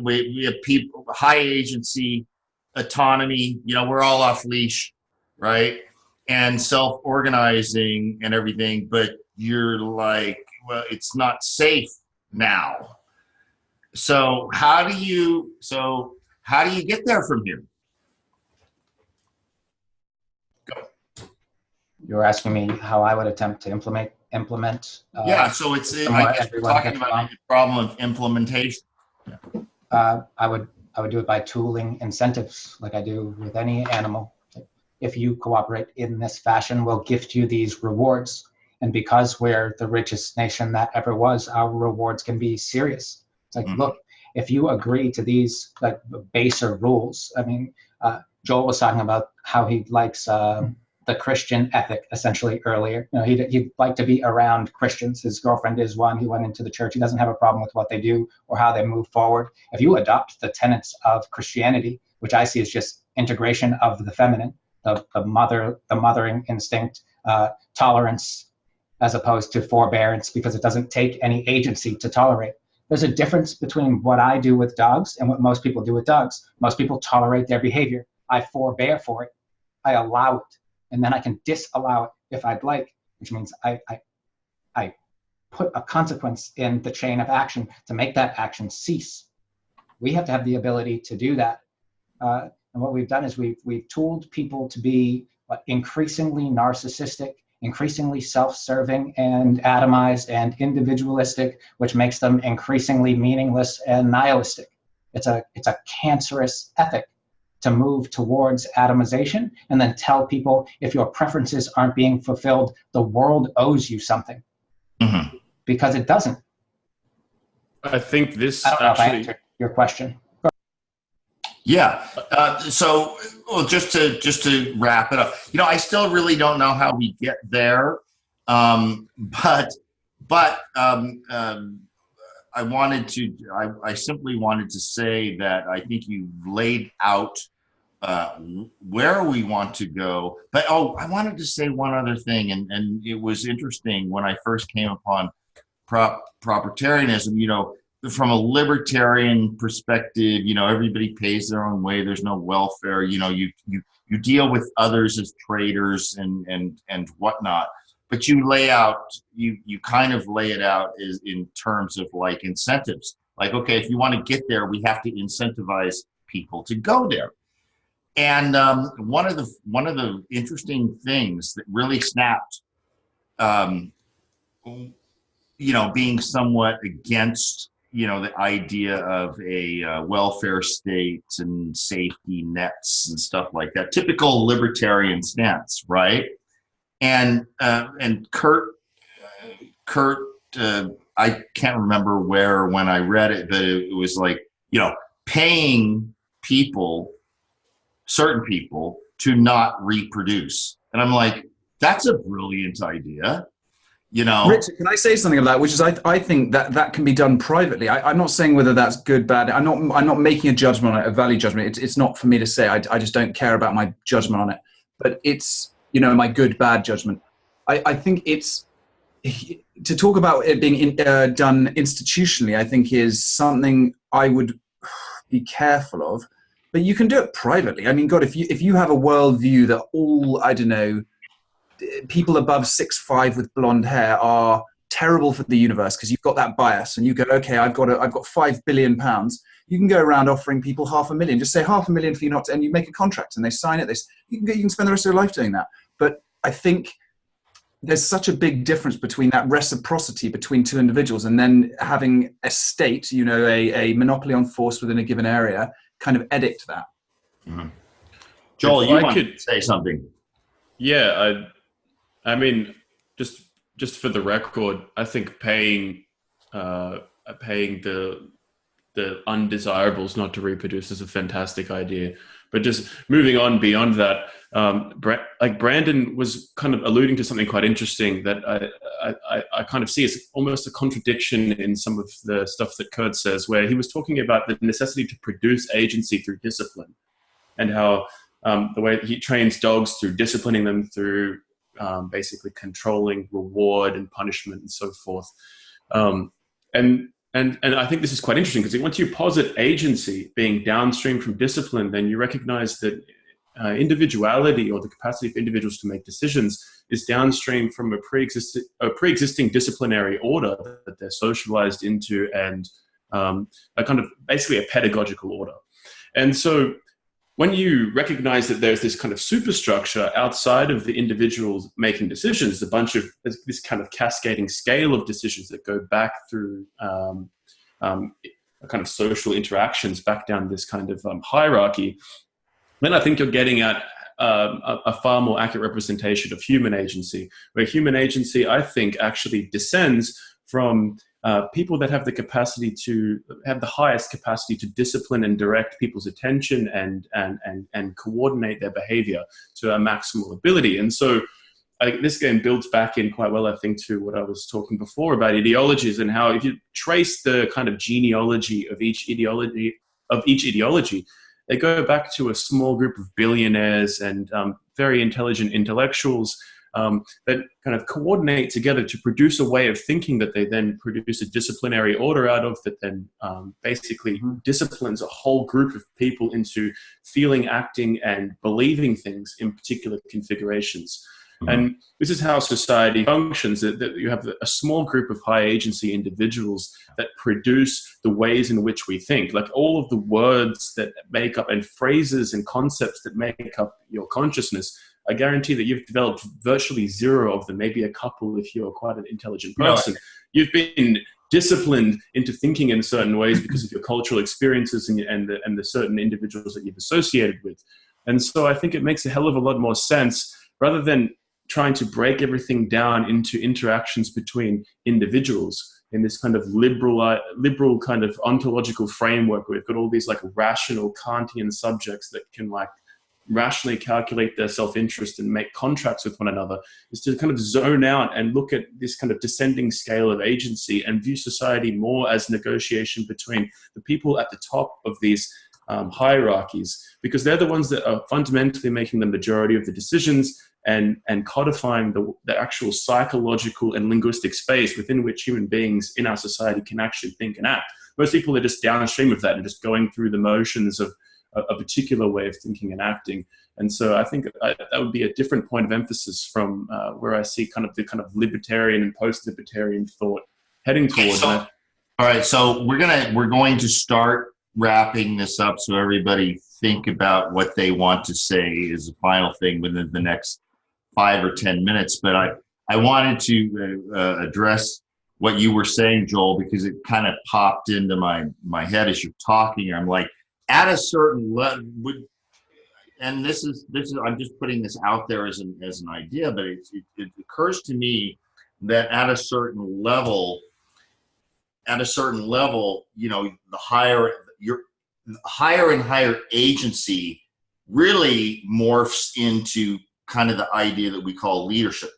people, high agency, autonomy. You know, we're all off leash, right? And self-organizing and everything. But you're like, well, it's not safe now. So how do you get there from here? You're asking me how I would attempt to implement. Yeah, so it's I guess we're talking about the problem of implementation. I would do it by tooling incentives, like I do with any animal. If you cooperate in this fashion, we'll gift you these rewards. And because we're the richest nation that ever was, our rewards can be serious. It's like, look, if you agree to these like baser rules, I mean, Joel was talking about how he likes the Christian ethic essentially earlier. You know, he'd like to be around Christians. His girlfriend is one. He went into the church. He doesn't have a problem with what they do or how they move forward. If you adopt the tenets of Christianity, which I see as just integration of the feminine, the mothering instinct, tolerance, as opposed to forbearance, because it doesn't take any agency to tolerate. There's a difference between what I do with dogs and what most people do with dogs. Most people tolerate their behavior. I forbear for it. I allow it. And then I can disallow it if I'd like, which means I put a consequence in the chain of action to make that action cease. We have to have the ability to do that. And what we've done is we've tooled people to be increasingly narcissistic, increasingly self-serving and atomized and individualistic, which makes them increasingly meaningless and nihilistic. It's a cancerous ethic to move towards atomization and then tell people if your preferences aren't being fulfilled, the world owes you something. Mm-hmm. Because it doesn't. I think this I don't know if I answered your question. Yeah. So well, just to wrap it up, you know, I still really don't know how we get there. But I simply wanted to say that I think you laid out where we want to go. But I wanted to say one other thing, and it was interesting when I first came upon Propertarianism. You know, from a libertarian perspective, you know, everybody pays their own way. There's no welfare. You know, you deal with others as traders and whatnot. But you kind of lay it out in terms of like incentives. Like, okay, if you want to get there, we have to incentivize people to go there. And one of the interesting things that really snapped, you know, being somewhat against, you know, the idea of a welfare state and safety nets and stuff like that, typical libertarian stance, right? And Kurt, I can't remember where when I read it, but it was like, you know, paying certain people to not reproduce. And I'm like, that's a brilliant idea, you know. Richard, can I say something about that? Which is, I think that can be done privately. I'm not saying whether that's good, bad. I'm not making a judgment on it, a value judgment. It's not for me to say. I just don't care about my judgment on it. But it's, you know, my good, bad judgment. I think it's, to talk about it being done institutionally, I think is something I would be careful of. But you can do it privately. I mean, God, if you have a worldview that all, I don't know, people above 6'5" with blonde hair are terrible for the universe because you've got that bias and you go, okay, I've got £5 billion. You can go around offering people $500,000. Just say $500,000 for you not to, and you make a contract and they sign it. You can spend the rest of your life doing that. But I think there's such a big difference between that reciprocity between two individuals and then having a state, a monopoly on force within a given area, kind of edict that. Mm-hmm. Joel, you wanted to say something. Yeah, I mean, just for the record, I think paying the undesirables not to reproduce is a fantastic idea. But just moving on beyond that, like Brandon was kind of alluding to something quite interesting that I kind of see as almost a contradiction in some of the stuff that Kurt says, where he was talking about the necessity to produce agency through discipline, and how the way he trains dogs through disciplining them through basically controlling reward and punishment and so forth. And I think this is quite interesting because once you posit agency being downstream from discipline, then you recognize that individuality, or the capacity of individuals to make decisions, is downstream from a pre-existing disciplinary order that they're socialized into, and a kind of basically a pedagogical order. And so when you recognize that there's this kind of superstructure outside of the individuals making decisions, this kind of cascading scale of decisions that go back through kind of social interactions back down this kind of hierarchy, then I think you're getting at a far more accurate representation of human agency, where human agency, I think, actually descends from people that have the highest capacity to discipline and direct people's attention and coordinate their behavior to a maximal ability. And so this game builds back in quite well, I think, to what I was talking before about ideologies, and how if you trace the kind of genealogy of each ideology, they go back to a small group of billionaires and very intelligent intellectuals that kind of coordinate together to produce a way of thinking that they then produce a disciplinary order out of, that then basically disciplines a whole group of people into feeling, acting, and believing things in particular configurations. And this is how society functions, that you have a small group of high agency individuals that produce the ways in which we think. Like all of the words that make up, and phrases and concepts that make up your consciousness, I guarantee that you've developed virtually zero of them, maybe a couple if you're quite an intelligent person. You've been disciplined into thinking in certain ways because of your cultural experiences and the certain individuals that you've associated with. And so I think it makes a hell of a lot more sense, rather than trying to break everything down into interactions between individuals in this kind of liberal kind of ontological framework, where we've got all these like rational Kantian subjects that can like rationally calculate their self-interest and make contracts with one another, is to kind of zone out and look at this kind of descending scale of agency and view society more as negotiation between the people at the top of these hierarchies, because they're the ones that are fundamentally making the majority of the decisions and codifying the actual psychological and linguistic space within which human beings in our society can actually think and act. Most people are just downstream of that and just going through the motions of a particular way of thinking and acting. And so I think that would be a different point of emphasis from where I see kind of the kind of libertarian and post-libertarian thought heading towards. All right, so we're going to start wrapping this up, so everybody think about what they want to say as a final thing within the next 5 or 10 minutes. But I wanted to address what you were saying, Joel, because it kind of popped into my head as you're talking. I'm like, at a certain level, and this is I'm just putting this out there as an idea, but it occurs to me that at a certain level, you know, the higher and higher agency really morphs into kind of the idea that we call leadership.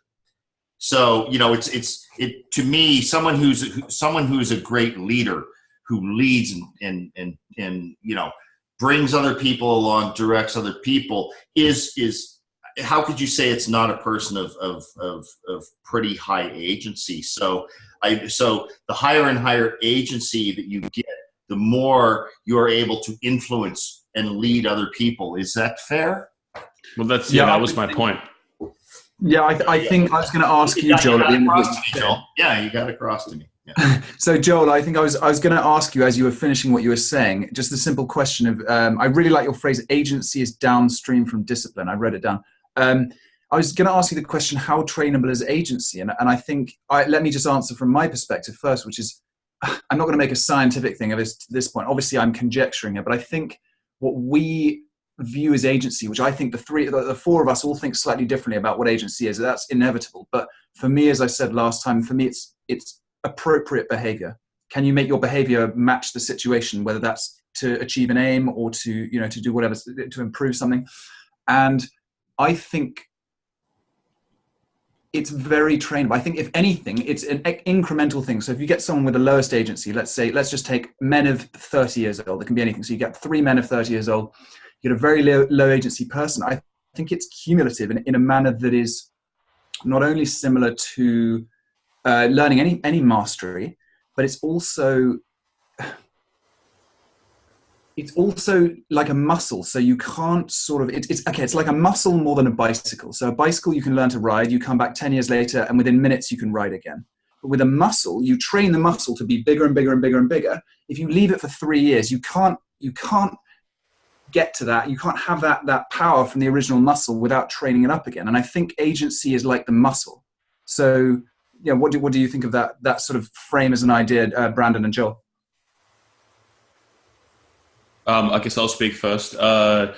So, you know, it's to me, someone who's a great leader, who leads and you know, brings other people along, directs other people, is how could you say it's not a person of pretty high agency? So the higher and higher agency that you get, the more you are able to influence and lead other people. Is that fair? Well, that was my point. Yeah, I think I was going to ask you, Joel, at the end of what you said. Joel. Yeah, you got across to me. Yeah. So, Joel, I think I was going to ask you as you were finishing what you were saying, just the simple question of, I really like your phrase, agency is downstream from discipline. I wrote it down. I was going to ask you the question, how trainable is agency? And I think, let me just answer from my perspective first, which is, I'm not going to make a scientific thing of this point. Obviously, I'm conjecturing it, but I think what we view as agency, which I think the four of us all think slightly differently about what agency is. That's inevitable. But for me, as I said last time, for me, it's appropriate behavior. Can you make your behavior match the situation, whether that's to achieve an aim or to do whatever, to improve something? And I think it's very trainable. I think if anything, it's an incremental thing. So if you get someone with the lowest agency, let's just take men of 30 years old. It can be anything. So you get 3 men of 30 years old, you get a very low agency person. I think it's cumulative in a manner that is not only similar to learning any mastery, but it's also like a muscle. So you can't sort of, it's like a muscle more than a bicycle. So a bicycle you can learn to ride, you come back 10 years later and within minutes you can ride again. But with a muscle, you train the muscle to be bigger and bigger and bigger and bigger. If you leave it for 3 years, you can't get to that. You can't have that power from the original muscle without training it up again. And I think agency is like the muscle. So yeah, what do you think of that sort of frame as an idea, Brandon and Joel? I guess I'll speak first. I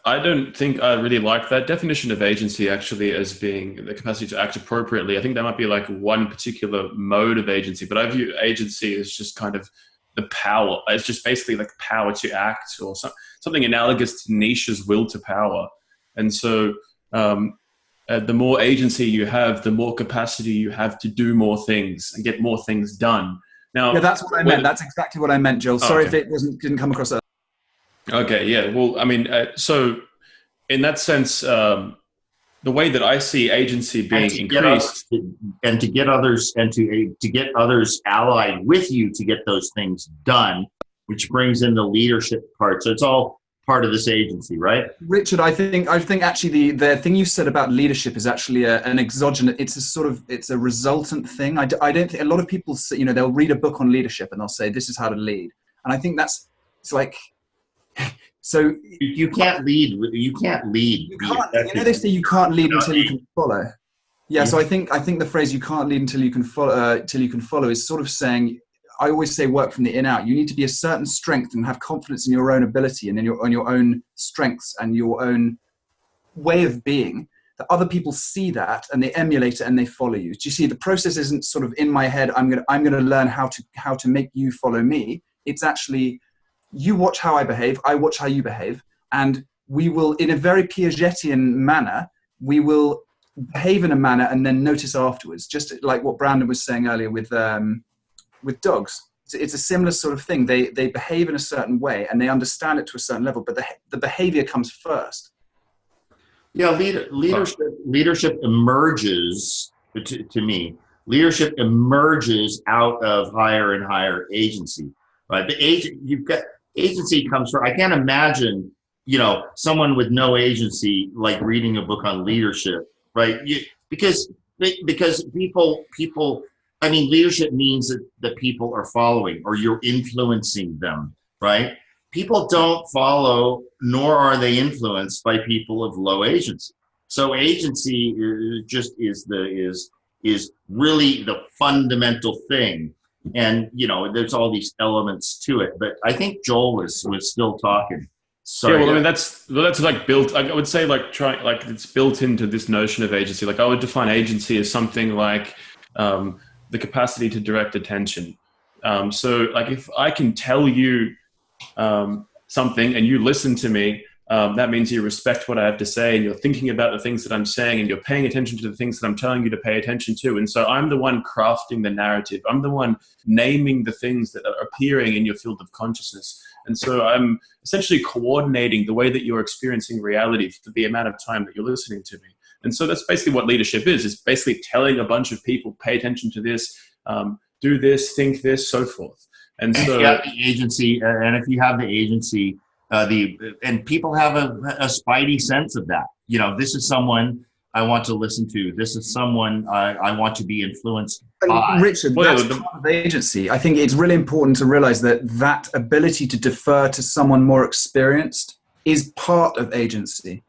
don't think I really like that definition of agency actually as being the capacity to act appropriately. I think that might be like one particular mode of agency, but I view agency as just kind of the power. It's just basically like power to act, or something analogous to Nietzsche's will to power. And so the more agency you have, the more capacity you have to do more things and get more things done. Now, yeah, that's what I meant. That's exactly what I meant, Joel. Sorry if it didn't come across that. Okay, yeah. Well, I mean, so in that sense, the way that I see agency being increased, and to get others allied with you to get those things done, which brings in the leadership part. So it's all part of this agency, right? Richard, I think actually the thing you said about leadership is actually an exogenous. It's a resultant thing. I don't think a lot of people say, they'll read a book on leadership and they'll say this is how to lead, and I think it's like. So you can't lead. You can't lead. They say you can't lead until you can follow. Yeah. So I think the phrase "you can't lead until you can follow" is sort of saying. I always say work from the in out. You need to be a certain strength and have confidence in your own ability and in your own strengths and your own way of being. That other people see that and they emulate it and they follow you. Do you see? The process isn't sort of in my head. I'm gonna learn how to make you follow me. It's actually. You watch how I behave, I watch how you behave, and we will, in a very Piagetian manner, we will behave in a manner and then notice afterwards, just like what Brandon was saying earlier with dogs. It's a similar sort of thing. They behave in a certain way and they understand it to a certain level, but the behavior comes first. Yeah, leadership emerges, to me, leadership emerges out of higher and higher agency, right? Agency comes from, I can't imagine, someone with no agency, like reading a book on leadership, right? Because people, I mean, leadership means that people are following or you're influencing them, right? People don't follow, nor are they influenced by people of low agency. So agency is really the fundamental thing. And, there's all these elements to it, but I think Joel was still talking. Sorry. Yeah, well, I mean, that's like built, I would say it's built into this notion of agency. Like I would define agency as something like the capacity to direct attention. So like if I can tell you something and you listen to me, that means you respect what I have to say and you're thinking about the things that I'm saying and you're paying attention to the things that I'm telling you to pay attention to. And so I'm the one crafting the narrative. I'm the one naming the things that are appearing in your field of consciousness. And so I'm essentially coordinating the way that you're experiencing reality for the amount of time that you're listening to me. And so that's basically what leadership is. It's basically telling a bunch of people, pay attention to this, do this, think this, so forth. And so if you have the agency, and people have a spidey sense of that. This is someone I want to listen to. This is someone I want to be influenced by. Richard, that's part of agency. I think it's really important to realize that that ability to defer to someone more experienced is part of agency.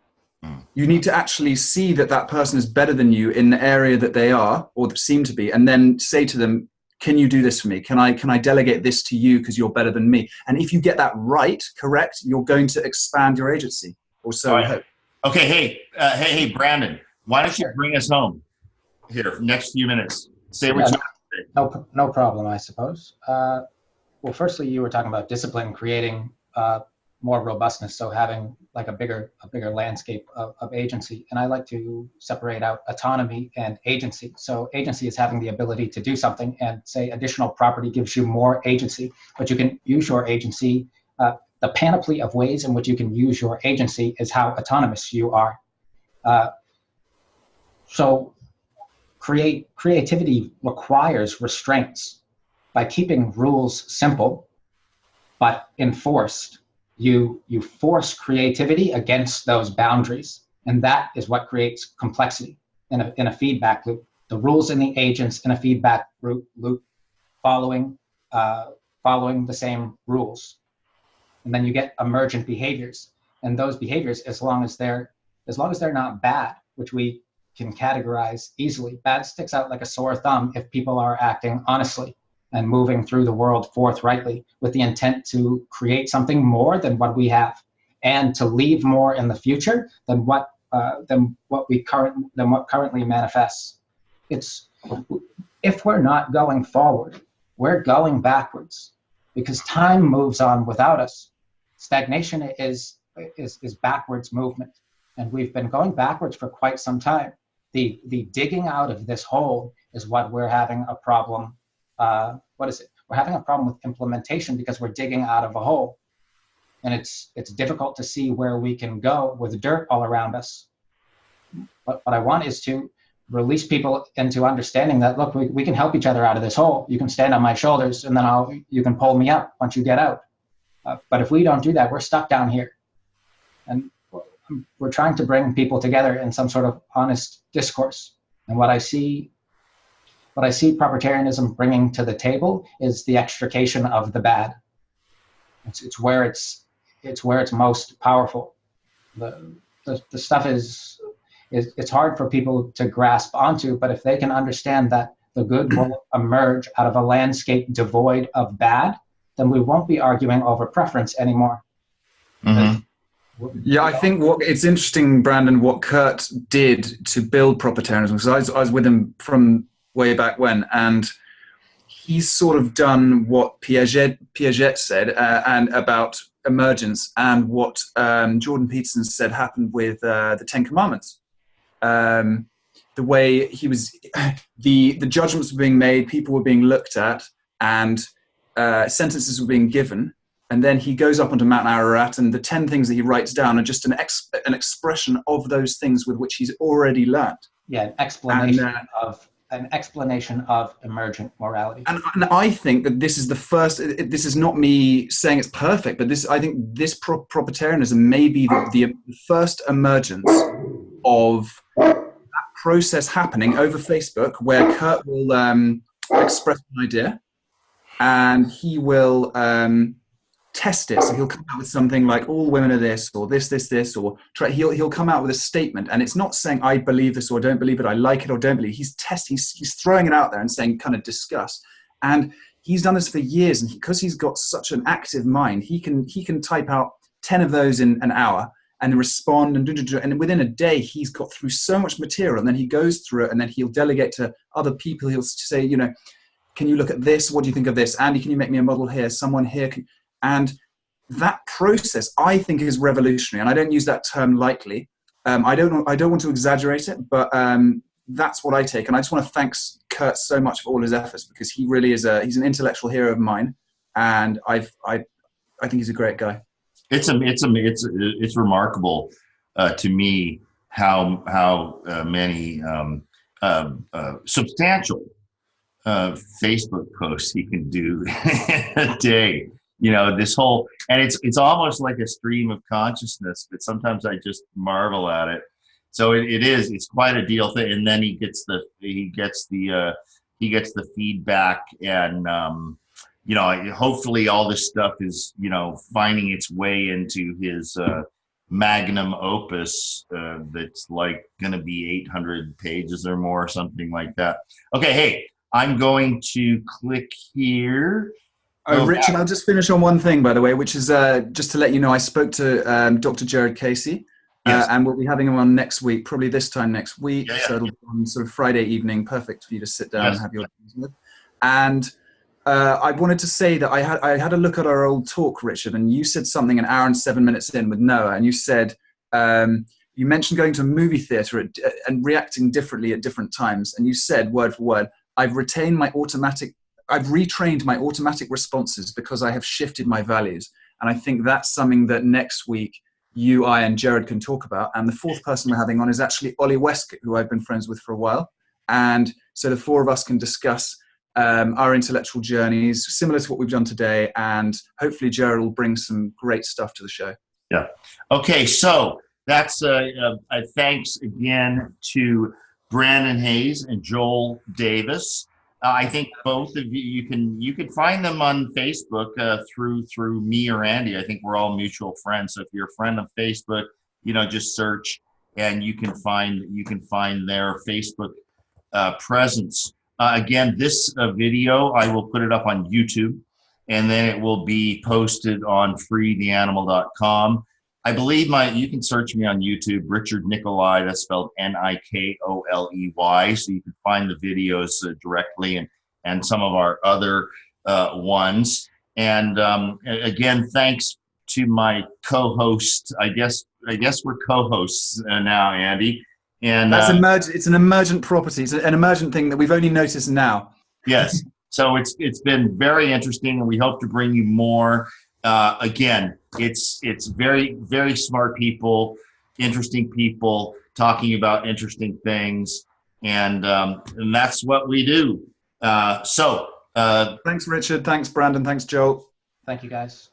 You need to actually see that that person is better than you in the area that they are or seem to be, and then say to them, can you do this for me? Can I delegate this to you because you're better than me? And if you get that right, correct, you're going to expand your agency. Or so we hope. Okay, hey, Brandon, why don't you bring us home here for the next few minutes? Say what you want to say. No problem, I suppose. Well, firstly, you were talking about discipline creating more robustness, so having like a bigger landscape of agency. And I like to separate out autonomy and agency. So agency is having the ability to do something, and say additional property gives you more agency, but you can use your agency. The panoply of ways in which you can use your agency is how autonomous you are. So creativity requires restraints. By keeping rules simple but enforced, you force creativity against those boundaries, and that is what creates complexity in a feedback loop. The rules and the agents in a feedback loop following the same rules, and then you get emergent behaviors. And those behaviors, as long as they're not bad, which we can categorize easily, bad sticks out like a sore thumb if people are acting honestly and moving through the world forthrightly with the intent to create something more than what we have, and to leave more in the future than what currently manifests. If we're not going forward, we're going backwards, because time moves on without us. Stagnation is backwards movement, and we've been going backwards for quite some time. The digging out of this hole is what we're having a problem. We're having a problem with implementation because we're digging out of a hole, and it's difficult to see where we can go with dirt all around us. But what I want is to release people into understanding that, look, we can help each other out of this hole. You can stand on my shoulders, and then you can pull me up once you get out. But if we don't do that, we're stuck down here. And we're trying to bring people together in some sort of honest discourse. And what I see Propertarianism bringing to the table is the extrication of the bad. It's where it's most powerful. The stuff it's hard for people to grasp onto, but if they can understand that the good will emerge out of a landscape devoid of bad, then we won't be arguing over preference anymore. Mm-hmm. Yeah, I think it's interesting, Brandon, what Kurt did to build Propertarianism, because I was with him from way back when, and he's sort of done what Piaget said and about emergence, and what Jordan Peterson said happened with the Ten Commandments. The way he was, the judgments were being made, people were being looked at, and sentences were being given, and then he goes up onto Mount Ararat, and the 10 things that he writes down are just an expression of those things with which he's already learned. Yeah, an explanation of emergent morality. And I think that this is the first, this is not me saying it's perfect, but I think this Propertarianism may be the first emergence of that process happening over Facebook, where Kurt will express an idea, and he will test it. So he'll come out with something like all women are this, or this, or he'll come out with a statement, and it's not saying I believe this or don't believe it, I like it or don't believe it. He's throwing it out there and saying kind of discuss. And he's done this for years, and because he's got such an active mind, he can type out 10 of those in an hour and respond, and within a day he's got through so much material, and then he goes through it, and then he'll delegate to other people. He'll say, can you look at this? What do you think of this? Andy, can you make me a model here? Someone here can. And that process, I think, is revolutionary. And I don't use that term lightly. I don't want to exaggerate it, but that's what I take. And I just want to thank Kurt so much for all his efforts, because he really is he's an intellectual hero of mine, and I think he's a great guy. It's remarkable to me how many substantial Facebook posts he can do a day. This whole, and it's almost like a stream of consciousness, but sometimes I just marvel at it. So it's quite a deal thing. And then he gets the feedback, and you know, hopefully all this stuff is, you know, finding its way into his magnum opus that's like going to be 800 pages or more, something like that. Okay, hey, I'm going to click here. Oh, Richard, I'll just finish on one thing, by the way, which is just to let you know, I spoke to Dr. Jared Casey, Yes. and we'll be having him on next week, probably this time next week. Yeah, yeah. So it'll be on sort of Friday evening, perfect for you to sit down Yes. and have your with. And I wanted to say that I had a look at our old talk, Richard, and you said something an hour and 7 minutes in with Noah, and you said you mentioned going to a movie theater and reacting differently at different times, and you said word for word, I've retrained my automatic responses because I have shifted my values. And I think that's something that next week you, I, and Jared can talk about. And the fourth person we're having on is actually Ollie Westcott, who I've been friends with for a while. And so the four of us can discuss our intellectual journeys, similar to what we've done today. And hopefully Jared will bring some great stuff to the show. Yeah. Okay, so that's thanks again to Brandon Hayes and Joel Davis. I think both of you can find them on Facebook through me or Andy. I think we're all mutual friends. So if you're a friend on Facebook, you know, just search and you can find their Facebook presence. Again, this video, I will put it up on YouTube, and then it will be posted on freetheanimal.com. I believe you can search me on YouTube, Richard Nikoley, that's spelled Nikoley. So you can find the videos directly, and some of our other ones. And again, thanks to my co-host. I guess we're co-hosts now, Andy. And that's it's an emergent property. It's an emergent thing that we've only noticed now. Yes. So it's been very interesting, and we hope to bring you more. Again, it's very, very smart people, interesting people talking about interesting things, and that's what we do. Thanks, Richard. Thanks, Brandon. Thanks, Joel. Thank you, guys.